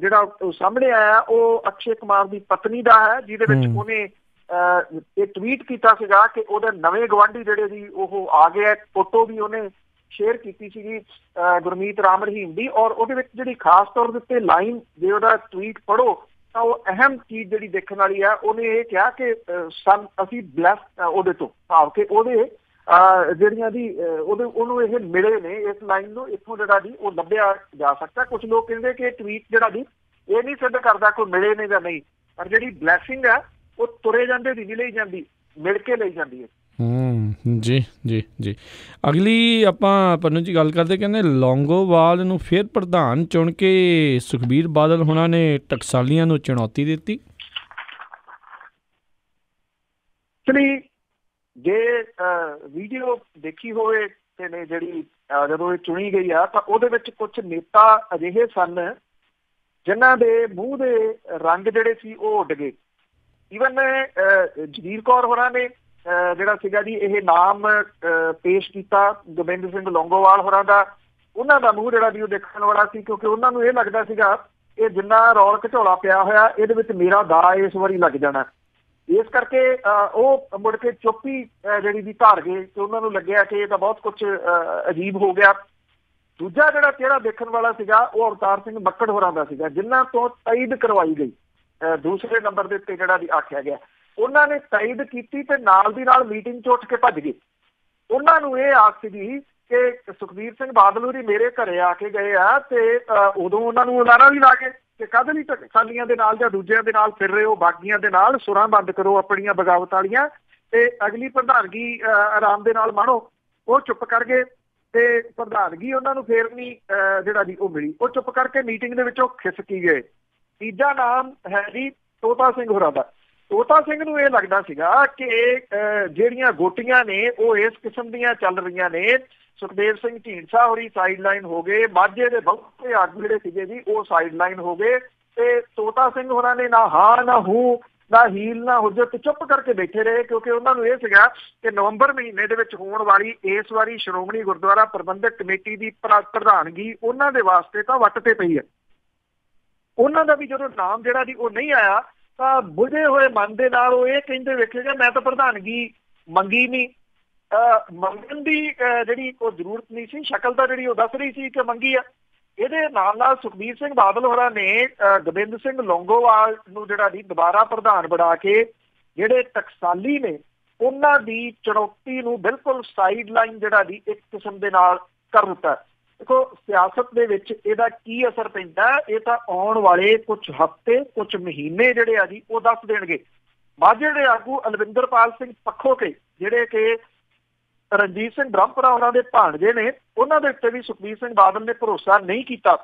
ਜਿਹੜਾ ਸਾਹਮਣੇ ਆਇਆ ਉਹ ਅਕਸ਼ੇ ਕੁਮਾਰ ਦੀ ਪਤਨੀ ਦਾ ਹੈ, ਜਿਹਦੇ ਵਿੱਚ ਉਹਨੇ ਇਹ ਟਵੀਟ ਕੀਤਾ ਸੀਗਾ ਕਿ ਉਹਦੇ ਨਵੇਂ ਗਵਾਂਢੀ ਜਿਹੜੇ ਜੀ ਉਹ ਆ ਗਏ। ਫੋਟੋ ਵੀ ਉਹਨੇ ਸ਼ੇਅਰ ਕੀਤੀ ਸੀਗੀ ਗੁਰਮੀਤ ਰਾਮ ਰਹੀਮ ਦੀ ਔਰ ਉਹਦੇ ਵਿੱਚ ਜਿਹੜੀ ਖਾਸ ਤੌਰ ਦੇ ਉੱਤੇ ਲਾਈਨ ਜੇ ਉਹਦਾ ਟਵੀਟ ਪੜ੍ਹੋ ਤਾਂ ਉਹ ਅਹਿਮ ਚੀਜ਼ ਜਿਹੜੀ ਦੇਖਣ ਵਾਲੀ ਆ, ਉਹਨੇ ਇਹ ਕਿਹਾ ਕਿ ਅਸੀਂ ਬਲੈਸ ਉਹਦੇ ਤੋਂ ਭਾਵ ਕਿ ਉਹਦੇ ਜਿਹੜੀਆਂ ਦੀ ਉਹਨੂੰ ਇਹ ਮਿਲੇ ਨੇ, ਇਸ ਲਾਈਨ ਨੂੰ ਇੱਥੋਂ ਜਿਹੜਾ ਜੀ ਉਹ ਲੱਭਿਆ ਜਾ ਸਕਦਾ। ਕੁਛ ਲੋਕ ਕਹਿੰਦੇ ਕਿ ਟਵੀਟ ਜਿਹੜਾ ਜੀ ਇਹ ਨਹੀਂ ਸਿੱਧ ਕਰਦਾ ਕੋਈ ਮਿਲੇ ਨੇ ਜਾਂ ਨਹੀਂ, ਪਰ ਜਿਹੜੀ ਬਲੈਸਿੰਗ ਆ ਉਹ ਤੁਰੇ ਜਾਂਦੇ ਦੀ ਨਹੀਂ ਲਈ ਜਾਂਦੀ, ਮਿਲ ਕੇ ਲਈ ਜਾਂਦੀ ਹੈ। ਜੀ ਅਗਲੀ ਆਪਾਂ ਪੰਨੂ ਜੀ ਗੱਲ ਕਰਦੇ, ਕਹਿੰਦੇ ਲੌਂਗੋਵਾਲ ਨੂੰ ਫਿਰ ਪ੍ਰਧਾਨ ਚੁਣ ਕੇ ਸੁਖਬੀਰ ਬਾਦਲ ਹੋਣਾ ਨੇ ਟਕਸਾਲੀਆਂ ਨੂੰ ਚੁਣੌਤੀ ਦਿੱਤੀ। ਚਲੀ ਜੇ ਵੀਡੀਓ ਦੇਖੀ ਹੋਵੇ ਤੇ ਨੇ ਜਿਹੜੀ ਜਦੋਂ ਇਹ ਚੁਣੀ ਗਈ ਆ ਤਾਂ ਉਹਦੇ ਵਿੱਚ ਕੁਝ ਨੇਤਾ ਅਜਿਹੇ ਸਨ ਜਿਨ੍ਹਾਂ ਦੇ ਮੂੰਹ ਦੇ ਰੰਗ ਜਿਹੜੇ ਸੀ ਉਹ ਉੱਡ ਗਏ। ਈਵਨ ਜਗੀਰ ਕੌਰ ਹੋਰਾਂ ਨੇ ਜਿਹੜਾ ਸੀਗਾ ਜੀ ਇਹ ਨਾਮ ਪੇਸ਼ ਕੀਤਾ ਗੋਬਿੰਦ ਸਿੰਘ ਲੌਂਗੋਵਾਲ ਹੋਰਾਂ ਦਾ, ਉਹਨਾਂ ਦਾ ਮੂੰਹ ਜਿਹੜਾ ਜੀ ਉਹ ਦੇਖਣ ਵਾਲਾ ਸੀ, ਕਿਉਂਕਿ ਉਹਨਾਂ ਨੂੰ ਇਹ ਲੱਗਦਾ ਸੀਗਾ ਇਹ ਜਿੰਨਾ ਰੌਲ ਘਚੋਲਾ ਪਿਆ ਹੋਇਆ ਇਹਦੇ ਵਿੱਚ ਮੇਰਾ ਦਾ ਇਸ ਵਾਰੀ ਲੱਗ ਜਾਣਾ। ਇਸ ਕਰਕੇ ਉਹ ਮੁੜ ਕੇ ਚੁੱਪੀ ਜਿਹੜੀ ਦੀ ਧਾਰ ਗਏ ਤੇ ਉਹਨਾਂ ਨੂੰ ਲੱਗਿਆ ਕਿ ਇਹ ਤਾਂ ਬਹੁਤ ਕੁਛ ਅਜੀਬ ਹੋ ਗਿਆ। ਦੂਜਾ ਜਿਹੜਾ ਚਿਹਰਾ ਦੇਖਣ ਵਾਲਾ ਸੀਗਾ ਉਹ ਅਵਤਾਰ ਸਿੰਘ ਮੱਕੜ ਹੋਰਾਂ ਦਾ ਸੀਗਾ, ਜਿਨ੍ਹਾਂ ਤੋਂ ਤਾਇਦ ਕਰਵਾਈ ਗਈ ਦੂਸਰੇ ਨੰਬਰ ਦੇ ਉੱਤੇ ਜਿਹੜਾ ਵੀ ਆਖਿਆ ਗਿਆ। ਉਹਨਾਂ ਨੇ ਤਾਇਦ ਕੀਤੀ ਤੇ ਨਾਲ ਦੀ ਨਾਲ ਮੀਟਿੰਗ 'ਚ ਉੱਠ ਕੇ ਭੱਜ ਗਏ। ਉਹਨਾਂ ਨੂੰ ਇਹ ਆਖ ਸੀਗੀ ਕਿ ਸੁਖਬੀਰ ਸਿੰਘ ਬਾਦਲ ਹੋਰੀ ਮੇਰੇ ਘਰੇ ਆ ਕੇ ਗਏ ਆ ਤੇ ਉਦੋਂ ਉਹਨਾਂ ਨੂੰ ਨਾਅਰਾ ਵੀ ਲਾ ਕੇ ਕਿ ਕਦ ਲਈ ਟਕਸਾਲੀਆਂ ਦੇ ਨਾਲ ਜਾਂ ਦੂਜਿਆਂ ਦੇ ਨਾਲ ਫਿਰ ਰਹੇ ਹੋ, ਬਾਗੀਆਂ ਦੇ ਨਾਲ ਸੁਰਾਂ ਬੰਦ ਕਰੋ ਆਪਣੀਆਂ ਬਗਾਵਤ ਵਾਲੀਆਂ ਤੇ ਅਗਲੀ ਪ੍ਰਧਾਨਗੀ ਆਰਾਮ ਦੇ ਨਾਲ ਮਾਣੋ। ਉਹ ਚੁੱਪ ਕਰ ਗਏ ਤੇ ਪ੍ਰਧਾਨਗੀ ਉਹਨਾਂ ਨੂੰ ਫੇਰ ਨਹੀਂ ਜਿਹੜਾ ਜੀ ਉਹ ਮਿਲੀ। ਉਹ ਚੁੱਪ ਕਰਕੇ ਮੀਟਿੰਗ ਦੇ ਵਿੱਚੋਂ ਖਿਸਕੀ ਗਏ। ਤੀਜਾ ਨਾਮ ਹੈ ਜੀ ਤੋਤਾ ਸਿੰਘ ਹੋਰਾਂ ਦਾ। ਤੋਤਾ ਸਿੰਘ ਨੂੰ ਇਹ ਲੱਗਦਾ ਸੀਗਾ ਕਿ ਜਿਹੜੀਆਂ ਗੋਟੀਆਂ ਨੇ ਉਹ ਇਸ ਕਿਸਮ ਦੀਆਂ ਚੱਲ ਰਹੀਆਂ ਨੇ। ਸੁਖਦੇਵ ਸਿੰਘ ਢੀਂਡਸਾ ਹੋਰੀ ਸਾਈਡ ਲਾਈਨ ਹੋ ਗਏ, ਮਾਝੇ ਦੇ ਬਹੁਤੇ ਆਗੂ ਜਿਹੜੇ ਸੀਗੇ ਜੀ ਉਹ ਸਾਈਡ ਲਾਈਨ ਹੋ ਗਏ, ਤੇ ਤੋਤਾ ਸਿੰਘ ਹੋਰਾਂ ਨੇ ਨਾ ਹਾਂ ਨਾ ਹੂੰ ਨਾ ਹੀਲ ਨਾ ਹੁਜਤ ਤੇ ਚੁੱਪ ਕਰਕੇ ਬੈਠੇ ਰਹੇ, ਕਿਉਂਕਿ ਉਹਨਾਂ ਨੂੰ ਇਹ ਸੀਗਾ ਕਿ ਨਵੰਬਰ ਮਹੀਨੇ ਦੇ ਵਿੱਚ ਹੋਣ ਵਾਲੀ ਇਸ ਵਾਰੀ ਸ਼੍ਰੋਮਣੀ ਗੁਰਦੁਆਰਾ ਪ੍ਰਬੰਧਕ ਕਮੇਟੀ ਦੀ ਪ੍ਰਧਾਨਗੀ ਉਹਨਾਂ ਦੇ ਵਾਸਤੇ ਤਾਂ ਵੱਟ ਤੇ ਪਈ ਹੈ। ਉਹਨਾਂ ਦਾ ਵੀ ਜਦੋਂ ਨਾਮ ਜਿਹੜਾ ਜੀ ਉਹ ਨਹੀਂ ਆਇਆ ਤਾਂ ਬੁਝੇ ਹੋਏ ਮਨ ਦੇ ਨਾਲ ਉਹ ਇਹ ਕਹਿੰਦੇ ਵੇਖੇਗਾ ਮੈਂ ਤਾਂ ਪ੍ਰਧਾਨਗੀ ਮੰਗੀ ਨਹੀਂ। ਮੰਗਣ ਦੀ ਜਿਹੜੀ ਉਹ ਜ਼ਰੂਰਤ ਨਹੀਂ ਸੀ, ਸ਼ਕਲ ਤਾਂ ਜਿਹੜੀ ਉਹ ਦੱਸ ਰਹੀ ਸੀ ਕਿ ਮੰਗੀ ਆ। ਇਹਦੇ ਨਾਲ ਨਾਲ ਸੁਖਬੀਰ ਸਿੰਘ ਬਾਦਲ ਹੋਰਾਂ ਨੇ ਗੋਬਿੰਦ ਸਿੰਘ ਲੌਂਗੋਵਾਲ ਨੂੰ ਜਿਹੜਾ ਜੀ ਦੁਬਾਰਾ ਪ੍ਰਧਾਨ ਬਣਾ ਕੇ ਜਿਹੜੇ ਟਕਸਾਲੀ ਨੇ ਉਹਨਾਂ ਦੀ ਚੁਣੌਤੀ ਨੂੰ ਬਿਲਕੁਲ ਸਾਈਡ ਲਾਈਨ ਜਿਹੜਾ ਜੀ ਇੱਕ ਕਿਸਮ ਦੇ ਨਾਲ ਕਰ ਦਿੱਤਾ। ਦੇਖੋ ਸਿਆਸਤ ਦੇ ਵਿੱਚ ਇਹਦਾ ਕੀ ਅਸਰ ਪੈਂਦਾ ਇਹ ਤਾਂ ਆਉਣ ਵਾਲੇ ਕੁਝ ਹਫ਼ਤੇ ਕੁਝ ਮਹੀਨੇ ਜਿਹੜੇ ਆ ਜੀ ਉਹ ਦੱਸ ਦੇਣਗੇ। ਮਾਝੇ ਦੇ ਆਗੂ ਅਲਵਿੰਦਰਪਾਲ ਸਿੰਘ ਪੱਖੋਕੇ ਜਿਹੜੇ ਕਿ ਰਣਜੀਤ ਸਿੰਘ ਬ੍ਰਹਮਪੁਰਾ ਉਹਨਾਂ ਦੇ ਭਾਣਜੇ ਨੇ, ਉਹਨਾਂ ਦੇ ਉੱਤੇ ਵੀ ਸੁਖਬੀਰ ਸਿੰਘ ਬਾਦਲ ਨੇ ਭਰੋਸਾ ਨਹੀਂ ਕੀਤਾ।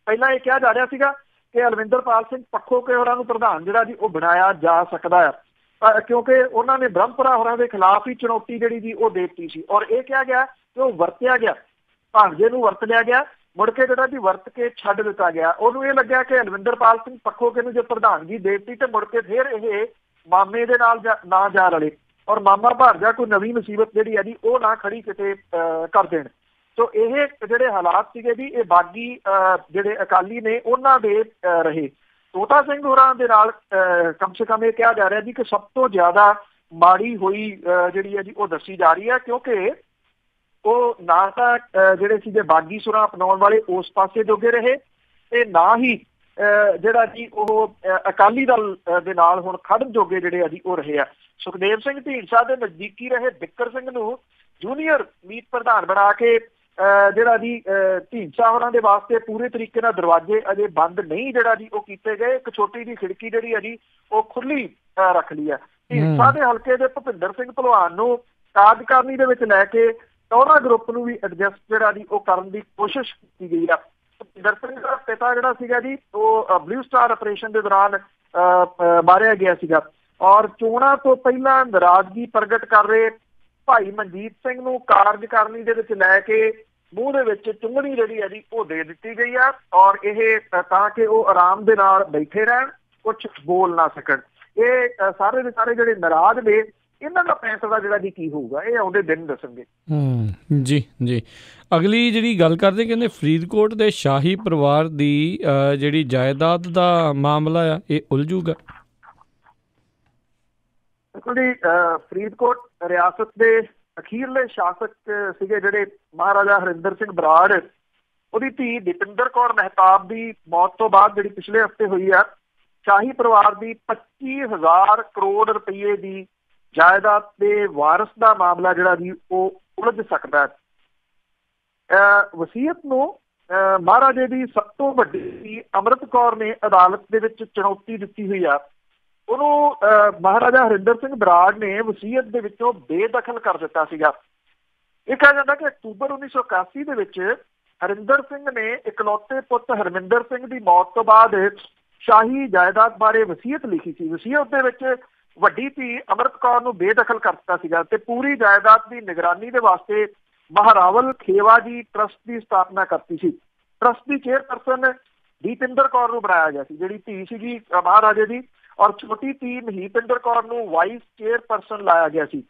ਪਹਿਲਾਂ ਇਹ ਕਿਹਾ ਜਾ ਰਿਹਾ ਸੀਗਾ ਕਿ ਅਲਵਿੰਦਰਪਾਲ ਸਿੰਘ ਪੱਖੋਕੇ ਹੋਰਾਂ ਨੂੰ ਪ੍ਰਧਾਨ ਜਿਹੜਾ ਜੀ ਉਹ ਬਣਾਇਆ ਜਾ ਸਕਦਾ ਹੈ, ਕਿਉਂਕਿ ਉਹਨਾਂ ਨੇ ਬ੍ਰਹਮਪੁਰਾ ਹੋਰਾਂ ਦੇ ਖਿਲਾਫ ਹੀ ਚੁਣੌਤੀ ਜਿਹੜੀ ਜੀ ਉਹ ਦੇ ਦਿੱਤੀ ਸੀ। ਔਰ ਇਹ ਕਿਹਾ ਗਿਆ ਕਿ ਉਹ ਵਰਤਿਆ ਗਿਆ, ਭਾਣਜੇ ਨੂੰ ਵਰਤ ਲਿਆ ਗਿਆ, ਮੁੜ ਕੇ ਜਿਹੜਾ ਜੀ ਵਰਤ ਕੇ ਛੱਡ ਦਿੱਤਾ ਗਿਆ। ਉਹਨੂੰ ਇਹ ਲੱਗਿਆ ਕਿ ਅਲਵਿੰਦਰਪਾਲ ਸਿੰਘ ਪੱਖੋਕੇ ਨੂੰ ਜੇ ਪ੍ਰਧਾਨਗੀ ਦੇ ਦਿੱਤੀ ਤੇ ਮੁੜ ਕੇ ਫਿਰ ਇਹ ਮਾਮੇ ਦੇ ਨਾਲ ਨਾ ਜਾ ਰਲੇ ਔਰ ਮਾਮਾ ਭਾਰਜਾ ਕੋਈ ਨਵੀਂ ਮੁਸੀਬਤ ਜਿਹੜੀ ਹੈ ਜੀ ਉਹ ਨਾ ਖੜੀ ਕਿਤੇ ਕਰ ਦੇਣ। ਸੋ ਇਹ ਜਿਹੜੇ ਹਾਲਾਤ ਸੀਗੇ ਜੀ ਇਹ ਬਾਗੀ ਜਿਹੜੇ ਅਕਾਲੀ ਨੇ ਉਹਨਾਂ ਦੇ ਰਹੇ। ਤੋਤਾ ਸਿੰਘ ਹੋਰਾਂ ਦੇ ਨਾਲ ਕਮ ਸੇ ਕਮ ਇਹ ਕਿਹਾ ਜਾ ਰਿਹਾ ਜੀ ਕਿ ਸਭ ਤੋਂ ਜ਼ਿਆਦਾ ਮਾੜੀ ਹੋਈ ਜਿਹੜੀ ਹੈ ਜੀ ਉਹ ਦੱਸੀ ਜਾ ਰਹੀ ਹੈ, ਕਿਉਂਕਿ ਉਹ ਨਾ ਤਾਂ ਜਿਹੜੇ ਸੀਗੇ ਬਾਗੀ ਸੁਰਾਂ ਅਪਣਾਉਣ ਵਾਲੇ ਉਸ ਪਾਸੇ ਜੋਗੇ ਰਹੇ ਤੇ ਨਾ ਹੀ ਜਿਹੜਾ ਜੀ ਉਹ ਅਕਾਲੀ ਦਲ ਦੇ ਨਾਲ ਹੁਣ ਖੜਨ ਜੋਗੇ ਜਿਹੜੇ ਆ ਜੀ ਉਹ ਰਹੇ ਆ। ਸੁਖਦੇਵ ਸਿੰਘ ਢੀਂਡਸਾ ਦੇ ਨਜ਼ਦੀਕੀ ਰਹੇ ਬਿੱਕਰ ਸਿੰਘ ਨੂੰ ਜੂਨੀਅਰ ਮੀਤ ਪ੍ਰਧਾਨ ਬਣਾ ਕੇ ਜਿਹੜਾ ਜੀ ਢੀਂਡਸਾ ਹੋਰਾਂ ਦੇ ਵਾਸਤੇ ਪੂਰੇ ਤਰੀਕੇ ਨਾਲ ਦਰਵਾਜ਼ੇ ਅਜੇ ਬੰਦ ਨਹੀਂ ਜਿਹੜਾ ਜੀ ਉਹ ਕੀਤੇ ਗਏ। ਇੱਕ ਛੋਟੀ ਜਿਹੀ ਖਿੜਕੀ ਜਿਹੜੀ ਆ ਜੀ ਉਹ ਖੁੱਲੀ ਰੱਖ ਲਈ ਹੈ। ਢੀਂਡਸਾ ਦੇ ਹਲਕੇ ਦੇ ਭੁਪਿੰਦਰ ਸਿੰਘ ਭਲਵਾਨ ਨੂੰ ਕਾਰਜਕਾਰਨੀ ਦੇ ਵਿੱਚ ਲੈ ਕੇ ਟੌਰਾ ਗਰੁੱਪ ਨੂੰ ਵੀ ਐਡਜਸਟ ਜਿਹੜਾ ਜੀ ਉਹ ਕਰਨ ਦੀ ਕੋਸ਼ਿਸ਼ ਕੀਤੀ ਗਈ ਆ। ਭੁਪਿੰਦਰ ਸਿੰਘ ਦਾ ਪਿਤਾ ਜਿਹੜਾ ਸੀਗਾ ਜੀ ਉਹ ਬਲੂ ਸਟਾਰ ਆਪਰੇਸ਼ਨ ਦੇ ਦੌਰਾਨ ਮਾਰਿਆ ਗਿਆ ਸੀਗਾ ਔਰ ਚੋਣਾਂ ਤੋਂ ਪਹਿਲਾਂ ਨਾਰਾਜ਼ਗੀ ਪ੍ਰਗਟ ਕਰ ਰਹੇ ਭਾਈ ਮਨਜੀਤ ਸਿੰਘ ਨੂੰ ਕਾਰਜਕਾਰਨੀ ਦੇ ਵਿੱਚ ਲੈ ਕੇ ਮੂੰਹ ਦੇ ਵਿੱਚ ਚੁੰਗਣੀ ਜਿਹੜੀ ਹੈ ਜੀ ਉਹ ਦੇ ਦਿੱਤੀ ਗਈ ਆ ਔਰ ਇਹ ਤਾਂ ਕਿ ਉਹ ਆਰਾਮ ਦੇ ਨਾਲ ਬੈਠੇ ਰਹਿਣ, ਕੁਛ ਬੋਲ ਨਾ ਸਕਣ। ਇਹ ਸਾਰੇ ਦੇ ਸਾਰੇ ਜਿਹੜੇ ਨਾਰਾਜ਼ ਨੇ ਇਹਨਾਂ ਦਾ ਫੈਸਲਾ ਜਿਹੜਾ ਜੀ ਕੀ ਹੋਊਗਾ ਇਹ ਆਉਂਦੇ ਦਿਨ ਦੱਸਣਗੇ। ਜੀ ਜੀ, ਅਗਲੀ ਜਿਹੜੀ ਗੱਲ ਕਰਦੇ ਕਹਿੰਦੇ ਫਰੀਦਕੋਟ ਦੇ ਸ਼ਾਹੀ ਪਰਿਵਾਰ ਦੀ ਜਿਹੜੀ ਜਾਇਦਾਦ ਦਾ ਮਾਮਲਾ ਆ ਇਹ ਉਲਝੂਗਾ। ਦੇਖੋ ਜੀ ਫਰੀਦਕੋਟ ਰਿਆਸਤ ਦੇ ਅਖੀਰਲੇ ਸ਼ਾਸਕ ਸੀਗੇ ਜਿਹੜੇ ਮਹਾਰਾਜਾ ਹਰਿੰਦਰ ਸਿੰਘ ਬਰਾੜ, ਉਹਦੀ ਧੀ ਦੀਪਿੰਦਰ ਕੌਰ ਮਹਿਤਾਬ ਦੀ ਮੌਤ ਤੋਂ ਬਾਅਦ ਜਿਹੜੀ ਪਿਛਲੇ ਹਫ਼ਤੇ ਹੋਈ ਆ, ਸ਼ਾਹੀ ਪਰਿਵਾਰ ਦੀ 25,000 ਕਰੋੜ ਰੁਪਏ ਦੀ ਜਾਇਦਾਦ ਦੇ ਵਾਰਸ ਦਾ ਮਾਮਲਾ ਜਿਹੜਾ ਜੀ ਉਹ ਉਲਝ ਸਕਦਾ ਹੈ। ਵਸੀਅਤ ਨੂੰ ਮਹਾਰਾਜੇ ਦੀ ਸਭ ਤੋਂ ਵੱਡੀ ਅੰਮ੍ਰਿਤ ਕੌਰ ਨੇ ਅਦਾਲਤ ਦੇ ਵਿੱਚ ਚੁਣੌਤੀ ਦਿੱਤੀ ਹੋਈ ਆ। ਉਹਨੂੰ ਮਹਾਰਾਜਾ ਹਰਿੰਦਰ ਸਿੰਘ ਬਰਾੜ ਨੇ ਵਸੀਅਤ ਦੇ ਵਿੱਚੋਂ ਬੇਦਖਲ ਕਰ ਦਿੱਤਾ ਸੀਗਾ। ਇਹ ਕਿਹਾ ਜਾਂਦਾ ਕਿ ਅਕਤੂਬਰ 1981 ਦੇ ਵਿੱਚ ਹਰਿੰਦਰ ਸਿੰਘ ਨੇ ਇਕਲੌਤੇ ਪੁੱਤ ਹਰਮਿੰਦਰ ਸਿੰਘ ਦੀ ਮੌਤ ਤੋਂ ਬਾਅਦ ਸ਼ਾਹੀ ਜਾਇਦਾਦ ਬਾਰੇ ਵਸੀਅਤ ਲਿਖੀ ਸੀ। ਵਸੀਅਤ ਦੇ ਵਿੱਚ ਵੱਡੀ ਧੀ ਅੰਮ੍ਰਿਤ ਕੌਰ ਨੂੰ ਬੇਦਖਲ ਕਰ ਦਿੱਤਾ ਸੀਗਾ ਤੇ ਪੂਰੀ ਜਾਇਦਾਦ ਦੀ ਨਿਗਰਾਨੀ ਦੇ ਵਾਸਤੇ ਮਹਾਰਾਵਲ ਖੇਵਾ ਜੀ ਟਰਸਟ ਦੀ ਸਥਾਪਨਾ ਕਰਤੀ ਸੀ। ਟਰਸਟ ਦੀ ਚੇਅਰਪਰਸਨ ਦੀਪਿੰਦਰ ਕੌਰ ਨੂੰ ਬਣਾਇਆ ਗਿਆ ਸੀ ਜਿਹੜੀ ਧੀ ਸੀਗੀ ਮਹਾਰਾਜੇ ਦੀ, ਔਰ ਛੋਟੀ ਧੀ ਮਹੀਪਿੰਦਰ ਕੌਰ ਨੂੰ ਵਾਈਸ ਚੇਅਰਪਰਸਨ ਲਾਇਆ ਗਿਆ ਸੀ।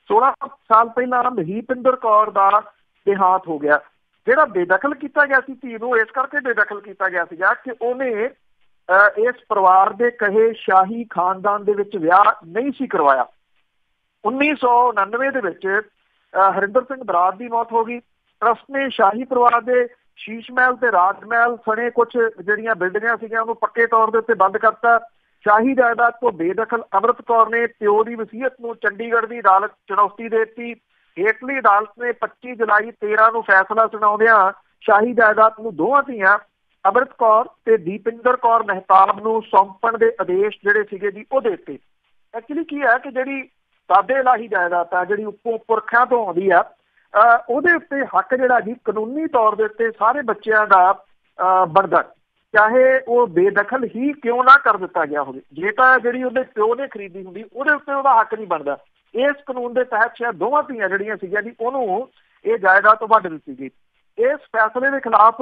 16 ਸਾਲ ਪਹਿਲਾਂ ਮਹੀਪਿੰਦਰ ਕੌਰ ਦਾ ਦੇਹਾਂਤ ਹੋ ਗਿਆ। ਜਿਹੜਾ ਬੇਦਖਲ ਕੀਤਾ ਗਿਆ ਸੀ ਧੀ ਨੂੰ ਇਸ ਕਰਕੇ ਬੇਦਖਲ ਕੀਤਾ ਗਿਆ ਸੀਗਾ ਕਿ ਉਹਨੇ ਇਸ ਪਰਿਵਾਰ ਦੇ ਕਹੇ ਸ਼ਾਹੀ ਖਾਨਦਾਨ ਦੇ ਵਿੱਚ ਵਿਆਹ ਨਹੀਂ ਸੀ ਕਰਵਾਇਆ। 1999 ਦੇ ਵਿੱਚ ਹਰਿੰਦਰ ਸਿੰਘ ਬਰਾੜ ਦੀ ਮੌਤ ਹੋ ਗਈ। ਟਰਸਟ ਨੇ ਸ਼ਾਹੀ ਪਰਿਵਾਰ ਦੇ ਸ਼ੀਸ਼ ਮਹਿਲ ਤੇ ਰਾਜ ਮਹਿਲ ਸਣੇ ਕੁਝ ਜਿਹੜੀਆਂ ਬਿਲਡਿੰਗਾਂ ਸੀਗੀਆਂ ਉਹਨੂੰ ਪੱਕੇ ਤੌਰ ਦੇ ਉੱਤੇ ਬੰਦ ਕਰਤਾ। ਸ਼ਾਹੀ ਜਾਇਦਾਦ ਤੋਂ ਬੇਦਖਲ ਅੰਮ੍ਰਿਤ ਕੌਰ ਨੇ ਪਿਓ ਦੀ ਵਸੀਅਤ ਨੂੰ ਚੰਡੀਗੜ੍ਹ ਦੀ ਅਦਾਲਤ ਚੁਣੌਤੀ ਦੇ ਦਿੱਤੀ। ਹੇਠਲੀ ਅਦਾਲਤ ਨੇ 25 ਜੁਲਾਈ 13 ਨੂੰ ਫੈਸਲਾ ਸੁਣਾਉਂਦਿਆਂ ਸ਼ਾਹੀ ਜਾਇਦਾਦ ਨੂੰ ਦੋਵਾਂ ਧੀਆਂ ਅੰਮ੍ਰਿਤ ਕੌਰ ਤੇ ਦੀਪਿੰਦਰ ਕੌਰ ਮਹਿਤਾਬ ਨੂੰ ਸੌਂਪਣ ਦੇ ਆਦੇਸ਼ ਜਿਹੜੇ ਸੀਗੇ ਜੀ ਉਹ ਦੇ ਦਿੱਤੇ। ਐਕਚੁਅਲੀ ਕੀ ਹੈ ਕਿ ਜਿਹੜੀ ਸਾਦੇ ਇਲਾਹੀ ਜਾਇਦਾਦ ਆ ਜਿਹੜੀ ਉੱਪਰੋਂ ਪੁਰਖਿਆਂ ਤੋਂ ਆਉਂਦੀ ਆ, ਉਹਦੇ ਉੱਤੇ ਹੱਕ ਜਿਹੜਾ ਜੀ ਕਾਨੂੰਨੀ ਤੌਰ ਦੇ ਉੱਤੇ ਸਾਰੇ ਬੱਚਿਆਂ ਦਾ ਬਣਦਾ, ਚਾਹੇ ਉਹ ਬੇਦਖਲ ਹੀ ਕਿਉਂ ਨਾ ਕਰ ਦਿੱਤਾ ਗਿਆ ਹੋਵੇ। ਜੇ ਤਾਂ ਜਿਹੜੀ ਉਹਦੇ ਪਿਓ ਨੇ ਖਰੀਦੀ ਹੁੰਦੀ ਉਹਦੇ ਉੱਤੇ ਉਹਦਾ ਹੱਕ ਨਹੀਂ ਬਣਦਾ। ਇਸ ਕਾਨੂੰਨ ਦੇ ਤਹਿਤ ਸ਼ਾਇਦ ਦੋਵਾਂ ਧੀਆਂ ਜਿਹੜੀਆਂ ਸੀਗੀਆਂ ਜੀ ਉਹਨੂੰ ਇਹ ਜਾਇਦਾਦ ਤੋਂ ਵੱਢ ਦਿੱਤੀ ਗਈ। ਇਸ ਫੈਸਲੇ ਦੇ ਖਿਲਾਫ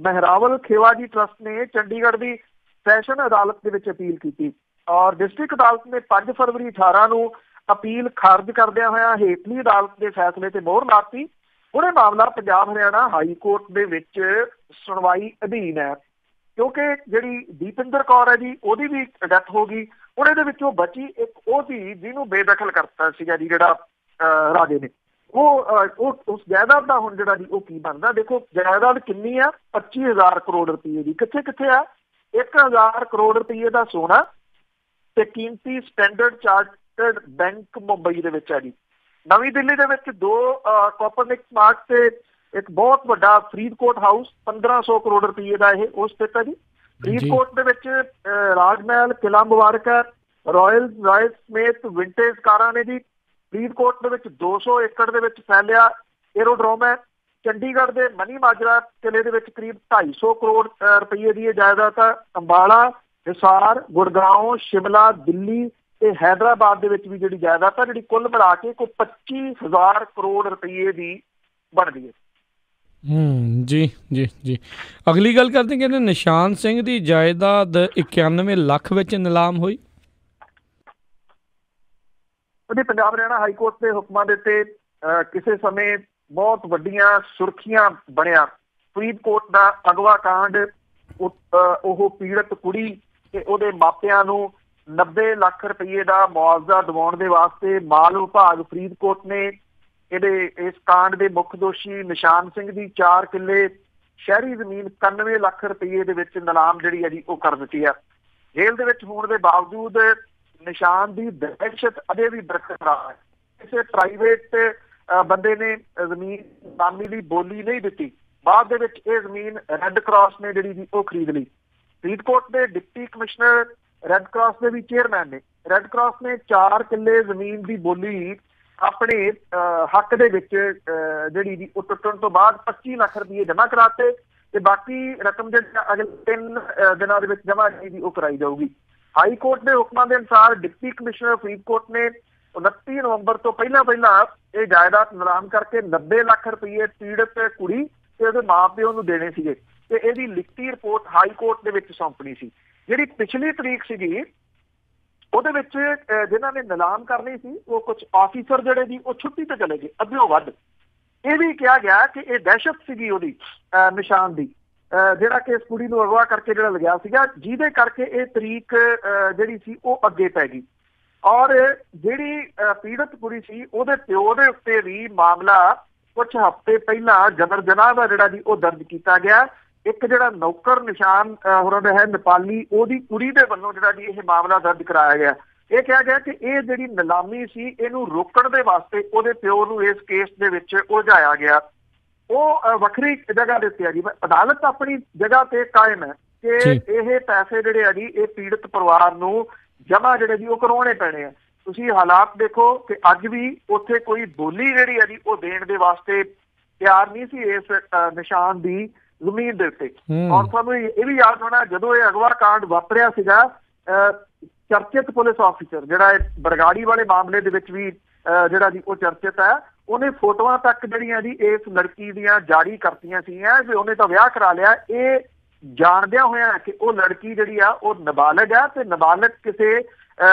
ਮਹਿਰਾਵਲ ਖੇਵਾਜੀ ਟਰੱਸਟ ਨੇ ਚੰਡੀਗੜ੍ਹ ਦੀ ਸੈਸ਼ਨ ਅਦਾਲਤ ਦੇ ਵਿੱਚ ਅਪੀਲ ਕੀਤੀ ਔਰ ਡਿਸਟ੍ਰਿਕਟ ਅਦਾਲਤ ਨੇ 5 ਫਰਵਰੀ 18 ਨੂੰ ਅਪੀਲ ਖਾਰਜ ਕਰਦਿਆਂ ਹੋਇਆ ਹੇਠਲੀ ਅਦਾਲਤ ਦੇ ਫੈਸਲੇ ਤੇ ਮੋਹਰ ਲਾਤੀ। ਹੁਣ ਇਹ ਮਾਮਲਾ ਪੰਜਾਬ ਹਰਿਆਣਾ ਹਾਈ ਕੋਰਟ ਦੇ ਵਿੱਚ ਸੁਣਵਾਈ ਅਧੀਨ ਹੈ, ਕਿਉਂਕਿ ਜਿਹੜੀ ਦੀਪਿੰਦਰ ਕੌਰ ਹੈ ਜੀ ਉਹਦੀ ਵੀ ਡੈਥ ਹੋ ਗਈ। ਹੁਣ ਇਹਦੇ ਵਿੱਚੋਂ ਬਚੀ ਇੱਕ ਉਹ ਸੀ ਜਿਹਨੂੰ ਬੇਦਖਲ ਕਰਤਾ ਸੀਗਾ ਜੀ ਜਿਹੜਾ ਰਾਜੇ ਨੇ। ਉਹ ਉਸ ਜਾਇਦਾਦ ਦਾ ਹੁਣ ਜਿਹੜਾ ਜੀ ਉਹ ਕੀ ਬਣਦਾ। ਦੇਖੋ ਜਾਇਦਾਦ ਕਿੰਨੀ ਆ, 25,000 ਕਰੋੜ ਰੁਪਏ ਦੀ। ਕਿੱਥੇ ਕਿੱਥੇ ਆ? 1,000 ਕਰੋੜ ਰੁਪਏ ਦਾ ਸੋਨਾ ਤੇ ਕੀਮਤੀ ਸਟੈਂਡਰਡ ਚਾਰਟਰਡ ਬੈਂਕ ਮੁੰਬਈ ਦੇ ਵਿੱਚ ਆ ਜੀ। ਨਵੀਂ ਦਿੱਲੀ ਦੇ ਵਿੱਚ 2 ਕੋਪਰਨਿਕਸ ਮਾਰਟ ਤੇ ਇੱਕ ਬਹੁਤ ਵੱਡਾ ਫਰੀਦਕੋਟ ਹਾਊਸ 1500 ਕਰੋੜ ਰੁਪਏ ਦਾ ਇਹ ਉਹ ਸਥਿਤ ਹੈ ਜੀ। ਫਰੀਦਕੋਟ ਦੇ ਵਿੱਚ ਰਾਜ ਮਹਿਲ, ਕਿਲ੍ਹਾ ਮੁਬਾਰਕ, ਰਾਇਲ ਸਮੇਤ ਵਿੰਟੇਜ ਕਾਰਾਂ ਨੇ ਜੀ। ਫਰੀਦਕੋਟ ਦੇ ਵਿੱਚ 200 ਏਕੜ ਦੇ ਵਿੱਚ ਫੈਲਿਆ ਏਰੋਡਰੋਮ ਹੈ। ਚੰਡੀਗੜ੍ਹ ਦੇ ਮਨੀ ਮਾਜਰਾ ਕਿਲ੍ਹੇ ਦੇ ਵਿੱਚ ਕਰੀਬ 250 ਕਰੋੜ ਰੁਪਏ ਦੀ ਇਹ ਜਾਇਦਾਦ ਹੈ। ਅੰਬਾਲਾ, ਹਿਸਾਰ, ਗੁੜਗਾਉਂ, ਸ਼ਿਮਲਾ, ਦਿੱਲੀ ਤੇ ਹੈਦਰਾਬਾਦ ਦੇ ਵਿੱਚ ਵੀ ਜਿਹੜੀ ਜਾਇਦਾਦ ਹੈ ਜਿਹੜੀ ਕੁੱਲ ਮਿਲਾ ਕੇ ਕੋਈ 25,000 ਕਰੋੜ ਰੁਪਏ ਦੀ ਬਣਦੀ ਹੈ। ਜੀ ਜੀ ਜੀ। ਅਗਲੀ ਗੱਲ ਕਰਦੇ, ਕਹਿੰਦੇ ਨਿਸ਼ਾਨ ਸਿੰਘ ਦੀ ਜਾਇਦਾਦ 91 ਲੱਖ ਵਿੱਚ ਨਿਲਾਮ ਹੋਈ। ਉਹਦੇ ਪੰਜਾਬ ਹਰਿਆਣਾ ਹਾਈ ਕੋਰਟ ਦੇ ਹੁਕਮਾਂ ਦੇ ਉੱਤੇ ਕਿਸੇ ਸਮੇਂ ਬਹੁਤ ਵੱਡੀਆਂ ਸੁਰਖੀਆਂ ਬਣਿਆ। ਫਰੀਦਕੋਟ ਦਾ ਅਗਵਾ ਕਾਂਡ, ਉਹ ਪੀੜਤ ਕੁੜੀ ਤੇ ਉਹਦੇ ਮਾਪਿਆਂ ਨੂੰ 90 ਲੱਖ ਰੁਪਏ ਦਾ ਮੁਆਵਜ਼ਾ ਦਿਵਾਉਣ ਦੇ ਵਾਸਤੇ ਮਾਲ ਵਿਭਾਗ ਫਰੀਦਕੋਟ ਨੇ ਇਸ ਕਾਂਡ ਦੇ ਮੁੱਖ ਦੋਸ਼ੀ ਨਿਸ਼ਾਨ ਸਿੰਘ ਦੀ 4 ਕਿੱਲੇ ਸ਼ਹਿਰੀ ਜ਼ਮੀਨ 91 ਲੱਖ ਰੁਪਏ ਦੇ ਵਿੱਚ ਨਿਲਾਮ ਜਿਹੜੀ ਹੈ ਜੀ ਉਹ ਕਰ ਦਿੱਤੀ ਹੈ। ਜੇਲ੍ਹ ਦੇ ਵਿੱਚ ਹੋਣ ਦੇ ਬਾਵਜੂਦ ਨਿਸ਼ਾਨ ਦੀ ਦਹਿਸ਼ਤ ਅਜੇ ਵੀ ਬਰਕਰਾਰ ਹੈ। ਕਿਸੇ ਪ੍ਰਾਈਵੇਟ ਬੰਦੇ ਨੇ ਜ਼ਮੀਨ ਨਾਮੀ ਦੀ ਬੋਲੀ ਨਹੀਂ ਦਿੱਤੀ। ਬਾਅਦ ਦੇ ਵਿੱਚ ਇਹ ਜ਼ਮੀਨ ਰੈੱਡ ਕਰਾਸ ਨੇ ਜਿਹੜੀ ਜੀ ਉਹ ਖਰੀਦ ਲਈ। ਫਰੀਦਕੋਟ ਦੇ ਡਿਪਟੀ ਕਮਿਸ਼ਨਰ ਰੈੱਡ ਕਰਾਸ ਦੇ ਵੀ ਚੇਅਰਮੈਨ ਨੇ। ਰੈੱਡ ਕਰਾਸ ਨੇ 4 ਕਿੱਲੇ ਜ਼ਮੀਨ ਦੀ ਬੋਲੀ ਆਪਣੇ ਹੱਕ ਦੇ ਵਿੱਚ ਜਿਹੜੀ ਜੀ ਉਹ ਟੁੱਟਣ ਤੋਂ ਬਾਅਦ 25 ਲੱਖ ਰੁਪਏ ਜਮ੍ਹਾਂ ਕਰਾਤੇ ਤੇ ਬਾਕੀ ਰਕਮ ਜਿਹੜੀ ਅਗਲੇ 3 ਦਿਨਾਂ ਦੇ ਵਿੱਚ ਜਮ੍ਹਾਂ ਜਿਹੜੀ ਉਹ ਕਰਾਈ ਜਾਊਗੀ। ਹਾਈ ਕੋਰਟ ਦੇ ਹੁਕਮਾਂ ਦੇ ਅਨੁਸਾਰ ਡਿਪਟੀ ਕਮਿਸ਼ਨਰ ਫਰੀਦਕੋਟ ਨੇ 29 ਨਵੰਬਰ ਤੋਂ ਪਹਿਲਾਂ ਇਹ ਜਾਇਦਾਦ ਨਿਲਾਮ ਕਰਕੇ 90 ਲੱਖ ਰੁਪਏ ਪੀੜਤ ਕੁੜੀ ਤੇ ਉਹਦੇ ਮਾਂ-ਪਿਓ ਨੂੰ ਦੇਣੇ ਸੀਗੇ ਤੇ ਇਹਦੀ ਲਿਖਤੀ ਰਿਪੋਰਟ ਹਾਈ ਕੋਰਟ ਦੇ ਵਿੱਚ ਸੌਂਪਣੀ ਸੀ। ਜਿਹੜੀ ਪਿਛਲੀ ਤਰੀਕ ਸੀਗੀ ਉਹਦੇ ਵਿੱਚ ਜਿਨ੍ਹਾਂ ਨੇ ਨਿਲਾਮ ਕਰਨੀ ਸੀ ਉਹ ਕੁਝ ਆਫੀਸਰ ਜਿਹੜੇ ਜੀ ਉਹ ਛੁੱਟੀ ਤੇ ਚਲੇ ਗਏ ਅੱਧਿਓਂ ਵੱਧ। ਇਹ ਵੀ ਕਿਹਾ ਗਿਆ ਕਿ ਇਹ ਦਹਿਸ਼ਤ ਸੀਗੀ ਉਹਦੀ ਨਿਸ਼ਾਨ ਦੀ, ਜਿਹੜਾ ਕਿ ਇਸ ਕੁੜੀ ਨੂੰ ਅਗਵਾ ਕਰਕੇ ਜਿਹੜਾ ਲਗਿਆ ਸੀਗਾ, ਜਿਹਦੇ ਕਰਕੇ ਇਹ ਤਰੀਕ ਜਿਹੜੀ ਸੀ ਉਹ ਅੱਗੇ ਪੈ ਗਈ। ਔਰ ਜਿਹੜੀ ਪੀੜਤ ਕੁੜੀ ਸੀ ਉਹਦੇ ਪਿਓ ਦੇ ਉੱਤੇ ਵੀ ਮਾਮਲਾ ਕੁਝ ਹਫ਼ਤੇ ਪਹਿਲਾਂ ਜਬਰ ਜਨਾਹ ਦਾ ਜਿਹੜਾ ਜੀ ਉਹ ਦਰਜ ਕੀਤਾ ਗਿਆ। ਇੱਕ ਜਿਹੜਾ ਨੌਕਰ ਨਿਸ਼ਾਨ ਹੋਰਾਂ ਦਾ ਹੈ ਨੇਪਾਲੀ, ਉਹਦੀ ਕੁੜੀ ਦੇ ਵੱਲੋਂ ਜਿਹੜਾ ਜੀ ਇਹ ਮਾਮਲਾ ਦਰਜ ਕਰਾਇਆ ਗਿਆ। ਇਹ ਕਿਹਾ ਗਿਆ ਕਿ ਇਹ ਜਿਹੜੀ ਨਿਲਾਮੀ ਸੀ ਇਹਨੂੰ ਰੋਕਣ ਦੇ ਵਾਸਤੇ ਉਹਦੇ ਪਿਓ ਨੂੰ ਇਸ ਕੇਸ ਦੇ ਵਿੱਚ ਉਲਝਾਇਆ ਗਿਆ। ਉਹ ਵੱਖਰੀ ਜਗ੍ਹਾ ਦੇ ਉੱਤੇ ਆ ਜੀ। ਅਦਾਲਤ ਆਪਣੀ ਜਗ੍ਹਾ ਤੇ ਕਾਇਮ ਹੈ ਕਿ ਇਹ ਪੈਸੇ ਜਿਹੜੇ ਆ ਜੀ ਇਹ ਪੀੜਤ ਪਰਿਵਾਰ ਨੂੰ ਜਮ੍ਹਾਂ ਜਿਹੜੇ ਜੀ ਉਹ ਕਰਵਾਉਣੇ ਪੈਣੇ ਆ। ਤੁਸੀਂ ਹਾਲਾਤ ਦੇਖੋ ਕਿ ਅੱਜ ਵੀ ਉੱਥੇ ਕੋਈ ਬੋਲੀ ਜਿਹੜੀ ਹੈ ਜੀ ਉਹ ਦੇਣ ਦੇ ਵਾਸਤੇ ਤਿਆਰ ਨਹੀਂ ਸੀ ਇਸ ਨਿਸ਼ਾਨ ਦੀ ਜ਼ਮੀਨ ਦੇ ਉੱਤੇ। ਔਰ ਤੁਹਾਨੂੰ ਇਹ ਵੀ ਯਾਦ ਹੋਣਾ ਜਦੋਂ ਇਹ ਅਗਵਾ ਕਾਂਡ ਵਾਪਰਿਆ ਸੀਗਾ, ਚਰਚਿਤ ਪੁਲਿਸ ਆਫਿਸਰ ਜਿਹੜਾ ਬਰਗਾੜੀ ਵਾਲੇ ਮਾਮਲੇ ਦੇ ਵਿੱਚ ਵੀ ਜਿਹੜਾ ਜੀ ਉਹ ਚਰਚਿਤ ਹੈ, ਉਹਨੇ ਫੋਟੋਆਂ ਤੱਕ ਜਿਹੜੀਆਂ ਜੀ ਇਸ ਲੜਕੀ ਦੀਆਂ ਜਾਰੀ ਕਰਤੀਆਂ ਸੀਗੀਆਂ ਵੀ ਉਹਨੇ ਤਾਂ ਵਿਆਹ ਕਰਾ ਲਿਆ, ਇਹ ਜਾਣਦਿਆਂ ਹੋਇਆ ਕਿ ਉਹ ਲੜਕੀ ਜਿਹੜੀ ਆ ਉਹ ਨਾਬਾਲਗ ਆ ਤੇ ਨਾਬਾਲਗ ਕਿਸੇ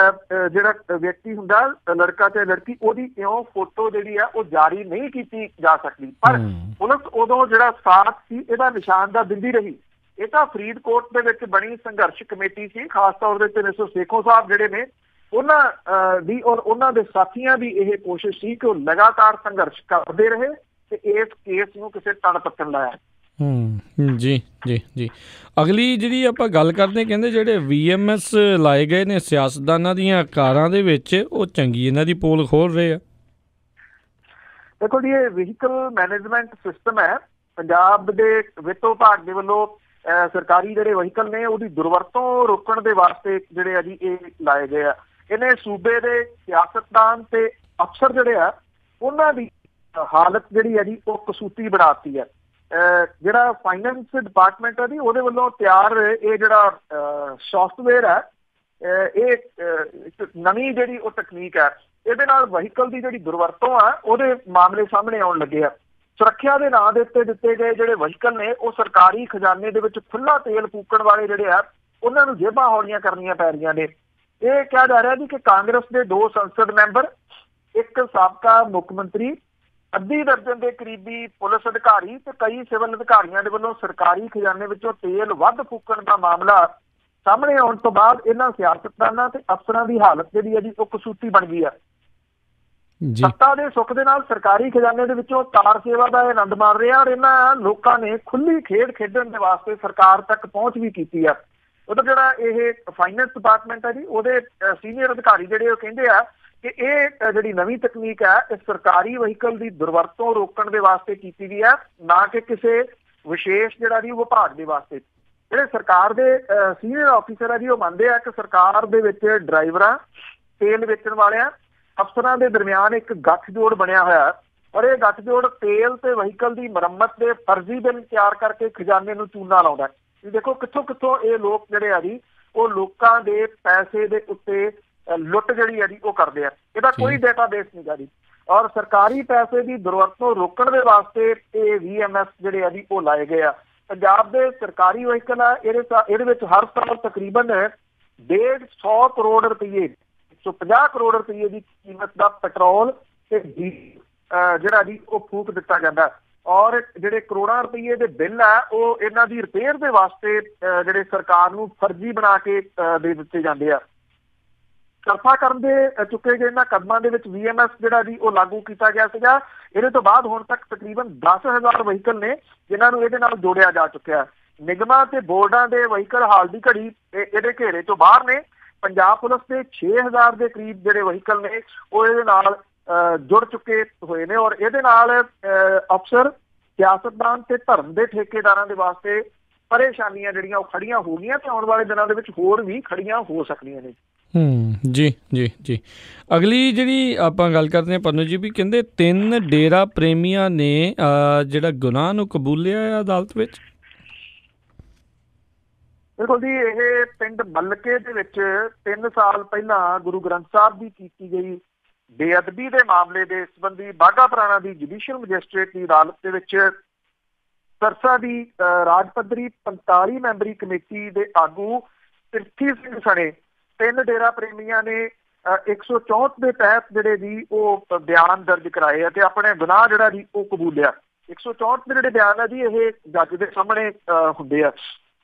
ਜਿਹੜਾ ਵਿਅਕਤੀ ਹੁੰਦਾ ਲੜਕਾ ਤੇ ਲੜਕੀ ਉਹਦੀ ਇਉਂ ਫੋਟੋ ਜਿਹੜੀ ਆ ਉਹ ਜਾਰੀ ਨਹੀਂ ਕੀਤੀ ਜਾ ਸਕਦੀ। ਪਰ ਪੁਲਿਸ ਉਦੋਂ ਜਿਹੜਾ ਸਾਥ ਸੀ ਇਹਦਾ ਨਿਸ਼ਾਨ ਦਾ ਦਿੰਦੀ ਰਹੀ। ਇਹ ਤਾਂ ਫਰੀਦਕੋਟ ਦੇ ਵਿੱਚ ਬਣੀ ਸੰਘਰਸ਼ ਕਮੇਟੀ ਸੀ, ਖਾਸ ਤੌਰ ਦੇ ਉੱਤੇ ਮਿਸਟਰ ਸੇਖੋਂ ਸਾਹਿਬ ਜਿਹੜੇ ਨੇ ਉਹਨਾਂ ਦੀ ਔਰ ਉਹਨਾਂ ਦੇ ਸਾਥੀਆਂ ਦੀ ਇਹ ਕੋਸ਼ਿਸ਼ ਸੀ ਕਿ ਉਹ ਲਗਾਤਾਰ ਸੰਘਰਸ਼ ਕਰਦੇ ਰਹੇ ਤੇ ਇਸ ਕੇਸ ਨੂੰ ਕਿਸੇ ਤਣ ਪੱਤਣ ਲਾਇਆ। ਜੀ ਜੀ ਜੀ। ਅਗਲੀ ਜਿਹੜੀ ਆਪਾਂ ਗੱਲ ਕਰਦੇ, ਕਹਿੰਦੇ ਜਿਹੜੇ VMS ਲਾਏ ਗਏ ਨੇ ਸਿਆਸਤਦਾਨਾਂ ਦੀਆਂ ਕਾਰਾਂ ਦੇ ਵਿੱਚ, ਉਹ ਚੰਗੀ ਇਹਨਾਂ ਦੀ ਪੋਲ ਖੋਲ ਰਹੇ ਆ। ਦੇਖੋ ਜੀ, ਇਹ ਵਹੀਕਲ ਮੈਨੇਜਮੈਂਟ ਸਿਸਟਮ ਹੈ ਪੰਜਾਬ ਦੇ ਵਿੱਤ ਵਿਭਾਗ ਦੇ ਵੱਲੋਂ। ਸਰਕਾਰੀ ਜਿਹੜੇ ਵਹੀਕਲ ਨੇ ਉਹਦੀ ਦੁਰਵਰਤੋਂ ਰੋਕਣ ਦੇ ਵਾਸਤੇ ਜਿਹੜੇ ਆ ਜੀ ਇਹ ਲਾਏ ਗਏ ਆ। ਇਹਨੇ ਸੂਬੇ ਦੇ ਸਿਆਸਤਦਾਨ ਤੇ ਅਫਸਰ ਜਿਹੜੇ ਆ ਉਹਨਾਂ ਦੀ ਹਾਲਤ ਜਿਹੜੀ ਹੈ ਜੀ ਉਹ ਕਸੂਤੀ ਬਣਾਤੀ ਹੈ। ਜਿਹੜਾ ਫਾਈਨੈਂਸ ਡਿਪਾਰਟਮੈਂਟ ਹੈ ਜੀ ਉਹਦੇ ਵੱਲੋਂ ਤਿਆਰ ਇਹ ਜਿਹੜਾ ਸੌਫਟਵੇਅਰ ਹੈ, ਇਹ ਇੱਕ ਨਵੀਂ ਜਿਹੜੀ ਉਹ ਤਕਨੀਕ ਹੈ, ਇਹਦੇ ਨਾਲ ਵਹੀਕਲ ਦੀ ਜਿਹੜੀ ਦੁਰਵਰਤੋਂ ਆ ਉਹਦੇ ਮਾਮਲੇ ਸਾਹਮਣੇ ਆਉਣ ਲੱਗੇ ਆ। ਸੁਰੱਖਿਆ ਦੇ ਨਾਂ ਦੇ ਉੱਤੇ ਦਿੱਤੇ ਗਏ ਜਿਹੜੇ ਵਹੀਕਲ ਨੇ ਉਹ ਸਰਕਾਰੀ ਖਜ਼ਾਨੇ ਦੇ ਵਿੱਚ ਖੁੱਲ੍ਹਾ ਤੇਲ ਫੂਕਣ ਵਾਲੇ ਜਿਹੜੇ ਆ ਉਹਨਾਂ ਨੂੰ ਜੇਬਾਂ ਹੌਲੀਆਂ ਕਰਨੀਆਂ ਪੈ ਰਹੀਆਂ ਨੇ। ਇਹ ਕਿਹਾ ਜਾ ਰਿਹਾ ਜੀ ਕਿ ਕਾਂਗਰਸ ਦੇ 2 ਸੰਸਦ ਮੈਂਬਰ, ਇੱਕ ਸਾਬਕਾ ਮੁੱਖ ਮੰਤਰੀ, ਅੱਧੀ ਦਰਜਨ ਦੇ ਕਰੀਬੀ ਪੁਲਿਸ ਅਧਿਕਾਰੀ ਤੇ ਕਈ ਸਿਵਲ ਅਧਿਕਾਰੀਆਂ ਦੇ ਵੱਲੋਂ ਸਰਕਾਰੀ ਖਜ਼ਾਨੇ ਵਿੱਚੋਂ ਤੇਲ ਵੱਧ ਫੂਕਣ ਦਾ ਮਾਮਲਾ ਸਾਹਮਣੇ ਆਉਣ ਤੋਂ ਬਾਅਦ ਇਹਨਾਂ ਸਿਆਸਤਦਾਨਾਂ ਤੇ ਅਫਸਰਾਂ ਦੀ ਹਾਲਤ ਜਿਹੜੀ ਹੈ ਜੀ ਉਹ ਕਸੂਤੀ ਬਣ ਗਈ ਹੈ। ਸੱਤਾ ਦੇ ਸੁੱਖ ਦੇ ਨਾਲ ਸਰਕਾਰੀ ਖਜ਼ਾਨੇ ਦੇ ਵਿੱਚੋਂ ਕਾਰ ਸੇਵਾ ਦਾ ਆਨੰਦ ਮਾਣ ਰਿਹਾ, ਔਰ ਇਹਨਾਂ ਲੋਕਾਂ ਨੇ ਖੁੱਲੀ ਖੇਡ ਖੇਡਣ ਦੇ ਵਾਸਤੇ ਸਰਕਾਰ ਤੱਕ ਪਹੁੰਚ ਵੀ ਕੀਤੀ ਆ। ਉਧਰ ਜਿਹੜਾ ਇਹ ਫਾਈਨੈਂਸ ਡਿਪਾਰਟਮੈਂਟ ਹੈ ਜੀ ਉਹਦੇ ਸੀਨੀਅਰ ਅਧਿਕਾਰੀ ਜਿਹੜੇ ਉਹ ਕਹਿੰਦੇ ਆ ਕਿ ਇਹ ਜਿਹੜੀ ਨਵੀਂ ਤਕਨੀਕ ਹੈ ਇਹ ਸਰਕਾਰੀ ਵਹੀਕਲ ਦੀ ਦੁਰਵਰਤੋਂ ਰੋਕਣ ਦੇ ਵਾਸਤੇ ਕੀਤੀ ਗਈ ਹੈ, ਨਾ ਕਿ ਕਿਸੇ ਵਿਸ਼ੇਸ਼ ਜਿਹੜਾ ਜੀ ਵਿਭਾਗ ਦੇ ਵਾਸਤੇ। ਜਿਹੜੇ ਸਰਕਾਰ ਦੇ ਸੀਨੀਅਰ ਆਫੀਸਰ ਆ ਜੀ ਉਹ ਮੰਨਦੇ ਆ ਕਿ ਸਰਕਾਰ ਦੇ ਵਿੱਚ ਡਰਾਈਵਰਾਂ, ਤੇਲ ਵੇਚਣ ਵਾਲਿਆਂ, ਅਫਸਰਾਂ ਦੇ ਦਰਮਿਆਨ ਇੱਕ ਗੱਠਜੋੜ ਬਣਿਆ ਹੋਇਆ, ਔਰ ਇਹ ਗੱਠਜੋੜ ਤੇਲ ਤੇ ਵਹੀਕਲ ਦੀ ਮੁਰੰਮਤ ਦੇ ਫਰਜ਼ੀ ਬਿੱਲ ਤਿਆਰ ਕਰਕੇ ਖਜ਼ਾਨੇ ਨੂੰ ਚੂਨਾ ਲਾਉਂਦਾ। ਦੇਖੋ ਕਿੱਥੋਂ ਇਹ ਲੋਕ ਜਿਹੜੇ ਆ ਜੀ ਉਹ ਲੋਕਾਂ ਦੇ ਪੈਸੇ ਦੇ ਉੱਤੇ ਲੁੱਟ ਜਿਹੜੀ ਆ ਜੀ ਉਹ ਕਰਦੇ ਆ। ਇਹਦਾ ਕੋਈ ਡੇਟਾਬੇਸ ਨਹੀਂ ਗਾ ਜੀ, ਔਰ ਸਰਕਾਰੀ ਪੈਸੇ ਦੀ ਦੁਰਵਰਤੋਂ ਰੋਕਣ ਦੇ ਵਾਸਤੇ ਇਹ VMS ਜਿਹੜੇ ਆ ਜੀ ਉਹ ਲਾਏ ਗਏ ਆ। ਪੰਜਾਬ ਦੇ ਸਰਕਾਰੀ ਵਹੀਕਲ ਆ, ਇਹਦੇ ਵਿੱਚ ਹਰ ਸਾਲ ਤਕਰੀਬਨ 150 ਕਰੋੜ ਰੁਪਏ, 150 ਕਰੋੜ ਰੁਪਏ ਦੀ ਕੀਮਤ ਦਾ ਪੈਟਰੋਲ ਤੇ ਡੀਜ਼ਲ ਜਿਹੜਾ ਜੀ ਉਹ ਫੂਕ ਦਿੱਤਾ ਜਾਂਦਾ, ਔਰ ਜਿਹੜੇ ਕਰੋੜਾਂ ਰੁਪਏ ਦੇ ਬਿੱਲ ਆ ਉਹ ਇਹਨਾਂ ਦੀ ਰਿਪੇਅਰ ਦੇ ਵਾਸਤੇ ਜਿਹੜੇ ਸਰਕਾਰ ਨੂੰ ਫਰਜ਼ੀ ਬਣਾ ਕੇ ਦੇ ਦਿੱਤੇ ਜਾਂਦੇ ਆ। ਸਰਫਾ ਕਰਨ ਦੇ ਚੁੱਕੇ ਗਏ ਇਹਨਾਂ ਕਦਮਾਂ ਦੇ ਵਿੱਚ VMS ਜਿਹੜਾ ਜੀ ਉਹ ਲਾਗੂ ਕੀਤਾ ਗਿਆ ਸੀਗਾ। ਇਹਦੇ ਤੋਂ ਬਾਅਦ ਹੁਣ ਤੱਕ ਤਕਰੀਬਨ 10,000 ਵਹੀਕਲ ਨੇ ਜਿਨ੍ਹਾਂ ਨੂੰ ਇਹਦੇ ਨਾਲ ਜੋੜਿਆ ਜਾ ਚੁੱਕਿਆ। ਨਿਗਮਾਂ ਤੇ ਬੋਰਡਾਂ ਦੇ ਵਹੀਕਲ ਹਾਲ ਦੀ ਘੜੀ ਇਹਦੇ ਘੇਰੇ ਤੋਂ ਬਾਹਰ ਨੇ। ਪੰਜਾਬ ਪੁਲਿਸ ਦੇ 6,000 ਦੇ ਕਰੀਬ ਜਿਹੜੇ ਵਹੀਕਲ ਨੇ ਉਹ ਇਹਦੇ ਨਾਲ ਜੁੜ ਚੁੱਕੇ ਹੋਏ ਨੇ, ਔਰ ਇਹਦੇ ਨਾਲ ਅਫਸਰ, ਸਿਆਸਤਦਾਨ ਤੇ ਧਰਮ ਦੇ ਠੇਕੇਦਾਰਾਂ ਦੇ ਵਾਸਤੇ ਪਰੇਸ਼ਾਨੀਆਂ ਜਿਹੜੀਆਂ ਉਹ ਖੜੀਆਂ ਹੋ ਗਈਆਂ ਤੇ ਆਉਣ ਵਾਲੇ ਦਿਨਾਂ ਦੇ ਵਿੱਚ ਹੋਰ ਵੀ ਖੜੀਆਂ ਹੋ ਸਕਦੀਆਂ ਨੇ। ਜੀ ਅਗਲੀ ਜਿਹੜੀ ਆਪਾਂ ਗੱਲ ਕਰਦੇ ਹਾਂ ਪੰਨੂ ਜੀ, ਵੀ ਕਹਿੰਦੇ 3 ਡੇਰਾ ਪ੍ਰੇਮੀਆਂ ਨੇ ਜਿਹੜਾ ਗੁਨਾਹ ਨੂੰ ਕਬੂਲਿਆ ਹੈ ਅਦਾਲਤ ਵਿੱਚ। ਬਿਲਕੁਲ ਜੀ, ਇਹ ਪਿੰਡ ਮਲਕੇ ਦੇ ਵਿੱਚ 3 ਸਾਲ ਪਹਿਲਾਂ ਗੁਰੂ ਗ੍ਰੰਥ ਸਾਹਿਬ ਦੀ ਕੀਤੀ ਗਈ ਬੇਅਦਬੀ ਦੇ ਮਾਮਲੇ ਦੇ ਸੰਬੰਧੀ ਬਾਘਾ ਪੁਰਾਣਾ ਦੀ ਜੁਡੀਸ਼ੀਅਲ ਮੈਜਿਸਟ੍ਰੇਟ ਦੀ ਅਦਾਲਤ ਦੇ ਵਿੱਚ ਸਰਸਾ ਦੀ ਰਾਜ ਪੱਧਰੀ 45 ਮੈਂਬਰੀ ਕਮੇਟੀ ਦੇ ਆਗੂ ਪ੍ਰਿਥੀ ਸਿੰਘ ਸਣੇ 3 ਡੇਰਾ ਪ੍ਰੇਮੀਆਂ ਨੇ 164 ਦੇ ਤਹਿਤ ਜਿਹੜੇ ਜੀ ਉਹ ਬਿਆਨ ਦਰਜ ਕਰਾਏ ਆ ਤੇ ਆਪਣੇ ਗੁਨਾਹ ਜਿਹੜਾ ਜੀ ਉਹ ਕਬੂਲਿਆ। 164 ਦੇ ਜਿਹੜੇ ਬਿਆਨ ਆ ਜੀ ਇਹ ਜੱਜ ਦੇ ਸਾਹਮਣੇ ਹੁੰਦੇ ਆ,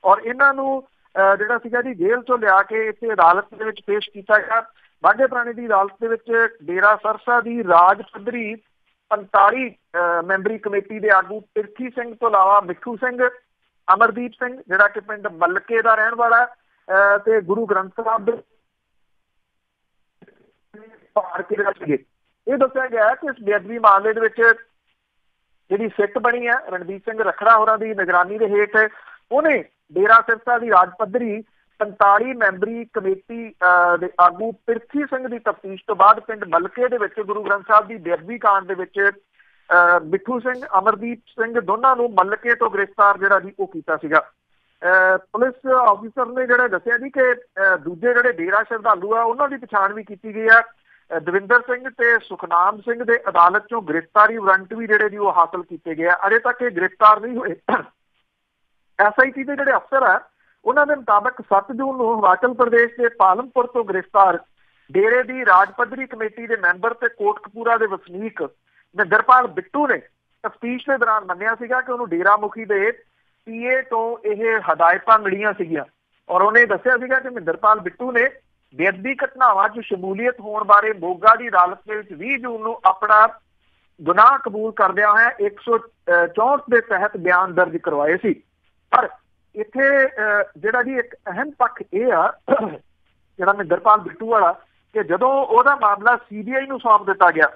ਔਰ ਇਹਨਾਂ ਨੂੰ ਜਿਹੜਾ ਸੀਗਾ ਜੀ ਜੇਲ੍ਹ ਚੋਂ ਲਿਆ ਕੇ ਇੱਥੇ ਅਦਾਲਤ ਦੇ ਵਿੱਚ ਪੇਸ਼ ਕੀਤਾ ਗਿਆ। ਬਾਘੇ ਪੁਰਾਣੇ ਦੀ ਅਦਾਲਤ ਦੇ ਵਿੱਚ ਡੇਰਾ ਸਰਸਾ ਦੀ ਰਾਜ ਪੱਧਰੀ 45 ਮੈਂਬਰੀ ਕਮੇਟੀ ਦੇ ਆਗੂ ਪ੍ਰਿਥੀ ਸਿੰਘ ਤੋਂ ਇਲਾਵਾ ਮਿੱਠੂ ਸਿੰਘ, ਅਮਰਦੀਪ ਸਿੰਘ ਜਿਹੜਾ ਕਿ ਪਿੰਡ ਮਲਕੇ ਦਾ ਰਹਿਣ ਵਾਲਾ ਤੇ ਗੁਰੂ ਗ੍ਰੰਥ ਸਾਹਿਬ ਦੇ ਇਹ ਦੱਸਿਆ ਗਿਆ ਕਿ ਇਸ ਬੇਅਦਬੀ ਮਾਮਲੇ ਦੇ ਵਿੱਚ ਜਿਹੜੀ ਸਿੱਟ ਬਣੀ ਹੈ ਰਣਦੀਪ ਸਿੰਘ ਰਖੜਾ ਹੋਰਾਂ ਦੀ ਨਿਗਰਾਨੀ ਦੇ ਹੇਠ, ਉਹਨੇ ਡੇਰਾ ਸਿਰਸਾ ਦੀ ਰਾਜ ਪੱਧਰੀ 45 ਮੈਂਬਰੀ ਕਮੇਟੀ ਦੇ ਆਗੂ ਪ੍ਰਿਥੀ ਸਿੰਘ ਦੀ ਤਫਤੀਸ਼ ਤੋਂ ਬਾਅਦ ਪਿੰਡ ਮਲਕੇ ਦੇ ਵਿੱਚ ਗੁਰੂ ਗ੍ਰੰਥ ਸਾਹਿਬ ਦੀ ਬੇਅਦਬੀ ਕਾਂਡ ਦੇ ਵਿੱਚ ਮਿੱਠੂ ਸਿੰਘ, ਅਮਰਦੀਪ ਸਿੰਘ ਦੋਨਾਂ ਨੂੰ ਮਲਕੇ ਤੋਂ ਗ੍ਰਿਫਤਾਰ ਜਿਹੜਾ ਜੀ ਉਹ ਕੀਤਾ ਸੀਗਾ। ਪੁਲਿਸ ਆਫੀਸਰ ਨੇ ਜਿਹੜਾ ਦੱਸਿਆ ਜੀ ਕਿ ਦੂਜੇ ਜਿਹੜੇ ਡੇਰਾ ਸ਼ਰਧਾਲੂ ਆ ਉਹਨਾਂ ਦੀ ਪਛਾਣ ਵੀ ਕੀਤੀ ਗਈ ਆ। ਦਵਿੰਦਰ ਸਿੰਘ ਤੇ ਸੁਖਨਾਮ ਸਿੰਘ ਦੇ ਅਦਾਲਤ ਚੋਂ ਗ੍ਰਿਫਤਾਰੀ ਵਾਰੰਟ ਵੀ ਜਿਹੜੇ ਜੀ ਉਹ ਹਾਸਲ ਕੀਤੇ ਗਏ ਆ। ਅਜੇ ਤੱਕ ਇਹ ਗ੍ਰਿਫਤਾਰ ਨਹੀਂ ਹੋਏ। SIT ਦੇ ਜਿਹੜੇ ਅਫਸਰ ਆ ਉਹਨਾਂ ਦੇ ਮੁਤਾਬਕ 7 ਜੂਨ ਨੂੰ ਹਿਮਾਚਲ ਪ੍ਰਦੇਸ਼ ਦੇ ਪਾਲਮਪੁਰ ਤੋਂ ਗ੍ਰਿਫਤਾਰ ਡੇਰੇ ਦੀ ਰਾਜ ਪੱਧਰੀ ਕਮੇਟੀ ਦੇ ਮੈਂਬਰ ਤੇ ਕੋਟਕਪੂਰਾ ਦੇ ਵਸਨੀਕ ਮਹਿੰਦਰਪਾਲ ਬਿੱਟੂ ਨੇ ਤਫਤੀਸ਼ ਦੇ ਦੌਰਾਨ ਮੰਨਿਆ ਸੀਗਾ ਕਿ ਉਹਨੂੰ ਡੇਰਾ ਮੁਖੀ ਦੇ PA ਤੋਂ ਇਹ ਹਦਾਇਤਾਂ ਮਿਲੀਆਂ ਸੀਗੀਆਂ, ਔਰ ਉਹਨੇ ਦੱਸਿਆ ਸੀਗਾ ਕਿ ਮਹਿੰਦਰਪਾਲ ਬਿੱਟੂ ਨੇ ਬੇਅਦਬੀ ਘਟਨਾਵਾਂ 'ਚ ਸ਼ਮੂਲੀਅਤ ਹੋਣ ਬਾਰੇ ਮੋਗਾ ਦੀ ਅਦਾਲਤ ਦੇ ਵਿੱਚ 20 ਜੂਨ ਨੂੰ ਆਪਣਾ ਗੁਨਾਹ ਕਬੂਲ ਕਰਦਿਆਂ ਹੋਇਆ 164 ਦੇ ਤਹਿਤ ਬਿਆਨ ਦਰਜ ਕਰਵਾਏ ਸੀ। ਪਰ ਇੱਥੇ ਜਿਹੜਾ ਜੀ ਇੱਕ ਅਹਿਮ ਪੱਖ ਇਹ ਆ ਜਿਹੜਾ ਮਹਿੰਦਰਪਾਲ ਬਿੱਟੂ ਵਾਲਾ, ਕਿ ਜਦੋਂ ਉਹਦਾ ਮਾਮਲਾ CBI ਨੂੰ ਸੌਂਪ ਦਿੱਤਾ ਗਿਆ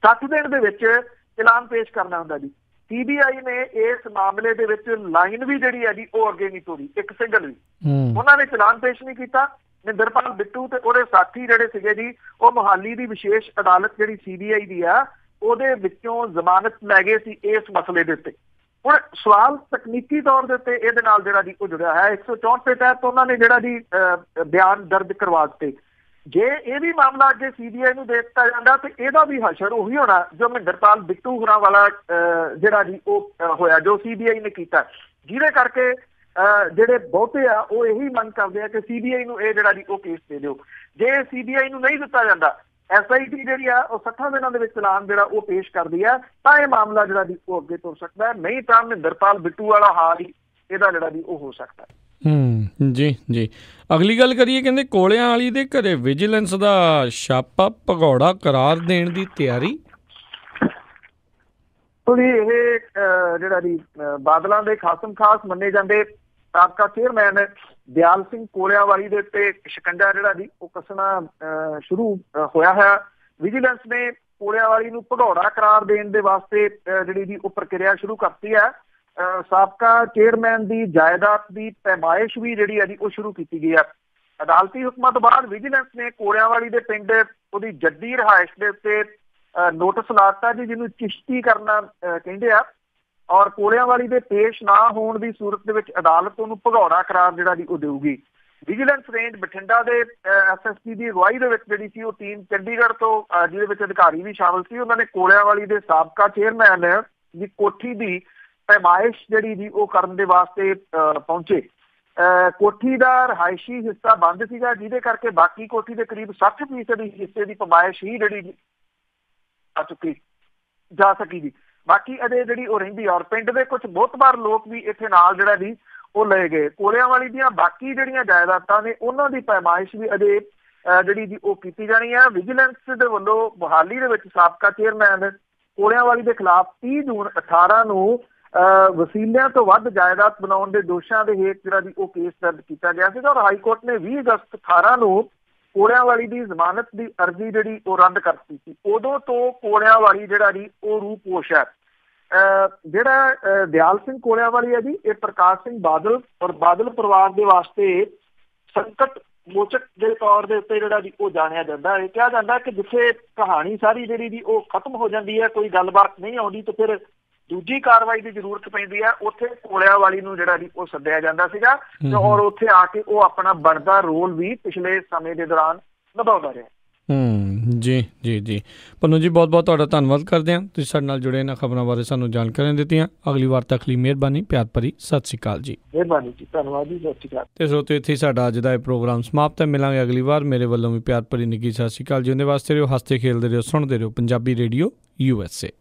60 ਦਿਨ ਦੇ ਵਿੱਚ ਚਲਾਨ ਪੇਸ਼ ਕਰਨਾ ਹੁੰਦਾ ਜੀ। CBI ਨੇ ਇਸ ਮਾਮਲੇ ਦੇ ਵਿੱਚ ਲਾਈਨ ਵੀ ਜਿਹੜੀ ਹੈ ਜੀ ਉਹ ਅੱਗੇ ਨਹੀਂ ਤੋਰੀ, ਇੱਕ ਸਿੰਗਲ ਵੀ। ਉਹਨਾਂ ਨੇ ਚਲਾਨ ਪੇਸ਼ ਨਹੀਂ ਕੀਤਾ। ਮਹਿੰਦਰਪਾਲ ਬਿੱਟੂ ਤੇ ਉਹਦੇ ਸਾਥੀ ਜਿਹੜੇ ਸੀਗੇ ਜੀ ਉਹ ਮੋਹਾਲੀ ਦੀ ਵਿਸ਼ੇਸ਼ ਅਦਾਲਤ ਜਿਹੜੀ CBI ਦੀ ਆ ਉਹਦੇ ਵਿੱਚੋਂ ਜ਼ਮਾਨਤ ਲੈ ਗਏ ਸੀ ਇਸ ਮਸਲੇ ਦੇ ਉੱਤੇ। ਹੁਣ ਸਵਾਲ ਤਕਨੀਕੀ ਤੌਰ ਦੇ ਉੱਤੇ ਇਹਦੇ ਨਾਲ ਜਿਹੜਾ ਜੀ ਉਹ ਜੁੜਿਆ ਹੈ। 164 ਦੇ ਤਹਿਤ ਉਹਨਾਂ ਨੇ ਜਿਹੜਾ ਜੀ ਬਿਆਨ ਦਰਜ ਕਰਵਾ ਦਿੱਤੇ। ਜੇ ਇਹ ਵੀ ਮਾਮਲਾ ਅੱਗੇ CBI ਨੂੰ ਦੇ ਦਿੱਤਾ ਜਾਂਦਾ ਤੇ ਇਹਦਾ ਵੀ ਹਸ਼ਰ ਉਹੀ ਹੋਣਾ ਜੋ ਮਹਿੰਦਰਪਾਲ ਬਿੱਟੂ ਹੋਰਾਂ ਵਾਲਾ ਜਿਹੜਾ ਜੀ ਉਹ ਹੋਇਆ, ਜੋ CBI ਨੇ ਕੀਤਾ, ਜਿਹਦੇ ਕਰਕੇ ਜਿਹੜੇ ਬਹੁਤੇ ਆ ਉਹ ਇਹੀ ਮੰਗ ਕਰਦੇ ਆ ਕਿ CBI ਨੂੰ ਇਹ ਜਿਹੜਾ ਜੀ ਉਹ ਕੇਸ ਦੇ ਦਿਓ। ਜੇ CBI ਨੂੰ ਨਹੀਂ ਦਿੱਤਾ ਜਾਂਦਾ, SIT ਜਿਹੜੀ ਆ ਉਹ 60 ਦਿਨਾਂ ਦੇ ਵਿੱਚ ਚਲਾਨ ਜਿਹੜਾ ਉਹ ਪੇਸ਼ ਕਰਦੀ ਆ, ਤਾਂ ਇਹ ਮਾਮਲਾ ਜਿਹੜਾ ਜੀ ਉਹ ਅੱਗੇ ਤੁਰ ਸਕਦਾ ਹੈ। ਨਹੀਂ ਤਾਂ ਮਹਿੰਦਰਪਾਲ ਬਿੱਟੂ ਵਾਲਾ ਹਾਲ ਹੀ ਇਹਦਾ ਜਿਹੜਾ ਜੀ ਉਹ ਹੋ ਸਕਦਾ ਹੈ। ਜੀ ਜੀ। ਅਗਲੀ ਗੱਲ ਕਰੀਏ, ਕਹਿੰਦੇ ਕੋਲਿਆਂ ਵਾਲੀ ਦੇ ਘਰੇ ਵਿਜੀਲੈਂਸ ਦਾ ਛਾਪਾ, ਭਗੌੜਾ ਕਰਾਰ ਦੇਣ ਦੀ ਤਿਆਰੀ। ਇਹ ਜਿਹੜਾ ਜੀ ਬਾਦਲਾਂ ਦੇ ਖਾਸਮ ਖਾਸ ਮੰਨੇ ਜਾਂਦੇ ਸਾਬਕਾ ਚੇਅਰਮੈਨ ਦਿਆਲ ਸਿੰਘ ਕੋਲਿਆਂਵਾਲੀ ਦੇ ਉੱਤੇ ਸ਼ਿਕੰਜਾ ਜਿਹੜਾ ਜੀ ਉਹ ਕੱਸਣਾ ਸ਼ੁਰੂ ਹੋਇਆ ਹੈ। ਵਿਜੀਲੈਂਸ ਨੇ ਕੋਲਿਆਂਵਾਲੀ ਨੂੰ ਭਗੌੜਾ ਕਰਾਰ ਦੇਣ ਦੇ ਵਾਸਤੇ ਜਿਹੜੀ ਜੀ ਉਹ ਪ੍ਰਕਿਰਿਆ ਸ਼ੁਰੂ ਕਰਤੀ ਹੈ। ਸਾਬਕਾ ਚੇਅਰਮੈਨ ਦੀ ਜਾਇਦਾਦ ਦੀ ਪੈਮਾਇਸ਼ ਵੀ ਜਿਹੜੀ ਹੈ ਜੀ ਉਹ ਸ਼ੁਰੂ ਕੀਤੀ ਗਈ ਹੈ। ਅਦਾਲਤੀ ਹੁਕਮਾਂ ਤੋਂ ਬਾਅਦ ਵਿਜੀਲੈਂਸ ਨੇ ਕੋਲਿਆਂਵਾਲੀ ਦੇ ਪਿੰਡ ਉਹਦੀ ਜੱਦੀ ਰਿਹਾਇਸ਼ ਦੇ ਉੱਤੇ ਨੋਟਿਸ ਲਾ ਦਿੱਤਾ ਜੀ, ਜਿਹਨੂੰ ਚਿਸ਼ਤੀ ਕਰਨਾ ਕਹਿੰਦੇ ਆ, ਔਰ ਕੋਲਿਆਂਵਾਲੀ ਦੇ ਪੇਸ਼ ਨਾ ਹੋਣ ਦੀ ਸੂਰਤ ਦੇ ਵਿੱਚ ਅਦਾਲਤ ਉਹਨੂੰ ਭਗੌੜਾ ਕਰਾਰ ਜਿਹੜਾ ਜੀ ਉਹ ਦੇਊਗੀ। ਵਿਜੀਲੈਂਸ ਰੇਂਜ ਬਠਿੰਡਾ ਦੇ SSP ਦੀ ਅਗਵਾਈ ਦੇ ਵਿੱਚ ਜਿਹੜੀ ਸੀ ਉਹ ਟੀਮ ਚੰਡੀਗੜ੍ਹ ਤੋਂ, ਜਿਹਦੇ ਵਿੱਚ ਅਧਿਕਾਰੀ ਵੀ ਸ਼ਾਮਲ ਸੀ, ਉਹਨਾਂ ਨੇ ਕੋਲਿਆਂਵਾਲੀ ਦੇ ਸਾਬਕਾ ਚੇਅਰਮੈਨ ਦੀ ਕੋਠੀ ਦੀ ਪੈਮਾਇਸ਼ ਜਿਹੜੀ ਜੀ ਉਹ ਕਰਨ ਦੇ ਵਾਸਤੇ ਪਹੁੰਚੇ। ਕੋਠੀ ਦਾ ਰਿਹਾਇਸ਼ੀ ਹਿੱਸਾ ਬੰਦ ਸੀਗਾ, ਜਿਹਦੇ ਕਰਕੇ ਬਾਕੀ ਕੋਠੀ ਦੇ ਕਰੀਬ 60% ਹਿੱਸੇ ਦੀ ਪੈਮਾਇਸ਼ ਹੀ ਜਿਹੜੀ ਜਾ ਸਕੀ ਜੀ। ਬਾਕੀ ਅਜੇ ਜਿਹੜੀ ਉਹ ਰਹਿੰਦੀ, ਔਰ ਪਿੰਡ ਦੇ ਕੁਝ ਬਹੁਤਵਾਰ ਲੋਕ ਵੀ ਇੱਥੇ ਨਾਲ ਜਿਹੜਾ ਜੀ ਉਹ ਲਏ ਗਏ। ਕੋਲਿਆਂਵਾਲੀ ਦੀਆਂ ਬਾਕੀ ਜਿਹੜੀਆਂ ਜਾਇਦਾਦਾਂ ਨੇ ਉਹਨਾਂ ਦੀ ਪੈਮਾਇਸ਼ ਵੀ ਅਜੇ ਜਿਹੜੀ ਜੀ ਉਹ ਕੀਤੀ ਜਾਣੀ ਹੈ। ਵਿਜੀਲੈਂਸ ਦੇ ਵੱਲੋਂ ਮੁਹਾਲੀ ਦੇ ਵਿੱਚ ਸਾਬਕਾ ਚੇਅਰਮੈਨ ਕੋਲਿਆਂਵਾਲੀ ਦੇ ਖਿਲਾਫ 30 ਜੂਨ 18 ਨੂੰ ਵਸੀਲਿਆਂ ਤੋਂ ਵੱਧ ਜਾਇਦਾਦ ਬਣਾਉਣ ਦੇ ਦੋਸ਼ਾਂ ਦੇ ਹੇਠ ਜਿਹੜਾ ਜੀ ਉਹ ਕੇਸ ਦਰਜ ਕੀਤਾ ਗਿਆ ਸੀਗਾ, ਔਰ ਹਾਈਕੋਰਟ ਨੇ 20 ਅਗਸਤ 18 ਨੂੰ ਕੋਲਿਆਂਵਾਲੀ ਦੀ ਜ਼ਮਾਨਤ ਦੀ ਅਰਜ਼ੀ ਜਿਹੜੀ ਉਹ ਰੱਦ ਕਰਤੀ ਸੀ। ਉਦੋਂ ਤੋਂ ਕੋਲਿਆਂਵਾਲੀ ਜਿਹੜਾ ਜੀ ਉਹ ਰੂਪੋਸ਼ ਹੈ। ਜਿਹੜਾ ਦਿਆਲ ਸਿੰਘ ਕੋਲਿਆਂਵਾਲੀ ਹੈ ਜੀ, ਇਹ ਪ੍ਰਕਾਸ਼ ਸਿੰਘ ਬਾਦਲ ਔਰ ਬਾਦਲ ਪਰਿਵਾਰ ਦੇ ਵਾਸਤੇ ਸੰਕਟ ਮੋਚਕ ਦੇ ਤੌਰ ਦੇ ਉੱਤੇ ਜਿਹੜਾ ਜੀ ਉਹ ਜਾਣਿਆ ਜਾਂਦਾ ਹੈ। ਕਿਹਾ ਜਾਂਦਾ ਕਿ ਜਿੱਥੇ ਕਹਾਣੀ ਸਾਰੀ ਜਿਹੜੀ ਜੀ ਉਹ ਖਤਮ ਹੋ ਜਾਂਦੀ ਹੈ, ਕੋਈ ਗੱਲਬਾਤ ਨਹੀਂ ਆਉਂਦੀ, ਤੇ ਫਿਰ ਦੂਜੀ ਕਾਰਵਾਈ ਦੀ ਜ਼ਰੂਰਤ ਪੈਂਦੀ ਹੈ। ਉੱਥੇ ਕੋਲਿਆਂਵਾਲੀ ਨੂੰ ਜਿਹੜਾ ਜੀ ਉਹ ਸੱਦਿਆ ਜਾਂਦਾ ਸੀਗਾ, ਔਰ ਉੱਥੇ ਆ ਕੇ ਉਹ ਆਪਣਾ ਬਣਦਾ ਰੋਲ ਵੀ ਪਿਛਲੇ ਸਮੇਂ ਦੇ ਦੌਰਾਨ ਨਿਭਾਉਂਦਾ ਰਿਹਾ। ਜੀ ਜੀ ਜੀ। ਪੰਨੂ ਜੀ, ਬਹੁਤ ਬਹੁਤ ਤੁਹਾਡਾ ਧੰਨਵਾਦ ਕਰਦੇ ਹਾਂ, ਤੁਸੀਂ ਸਾਡੇ ਨਾਲ ਜੁੜੇ ਇਹਨਾਂ ਖਬਰਾਂ ਬਾਰੇ ਸਾਨੂੰ ਜਾਣਕਾਰੀਆਂ ਦਿੱਤੀਆਂ। ਅਗਲੀ ਵਾਰ ਤੱਕ ਲਈ ਮਿਹਰਬਾਨੀ, ਪਿਆਰ ਭਰੀ ਸਤਿ ਸ਼੍ਰੀ ਅਕਾਲ ਜੀ। ਮਿਹਰਬਾਨੀ ਜੀ, ਧੰਨਵਾਦ ਜੀ, ਸਤਿ ਸ਼੍ਰੀ ਅਕਾਲ। ਤੇ ਸਰੋਤਿਓ, ਇੱਥੇ ਸਾਡਾ ਅੱਜ ਦਾ ਇਹ ਪ੍ਰੋਗਰਾਮ ਸਮਾਪਤ ਹੈ। ਮਿਲਾਂਗੇ ਅਗਲੀ ਵਾਰ। ਮੇਰੇ ਵੱਲੋਂ ਵੀ ਪਿਆਰ ਭਰੀ ਨਿੱਘੀ ਸਤਿ ਸ਼੍ਰੀ ਅਕਾਲ ਜੀ। ਉਹਦੇ ਵਾਸਤੇ ਰਹੋ, ਹੱਸਦੇ ਖੇਲਦੇ ਰਹੋ, ਸੁਣਦੇ ਰਹੋ ਪੰਜਾਬੀ ਰੇਡੀਓ USA।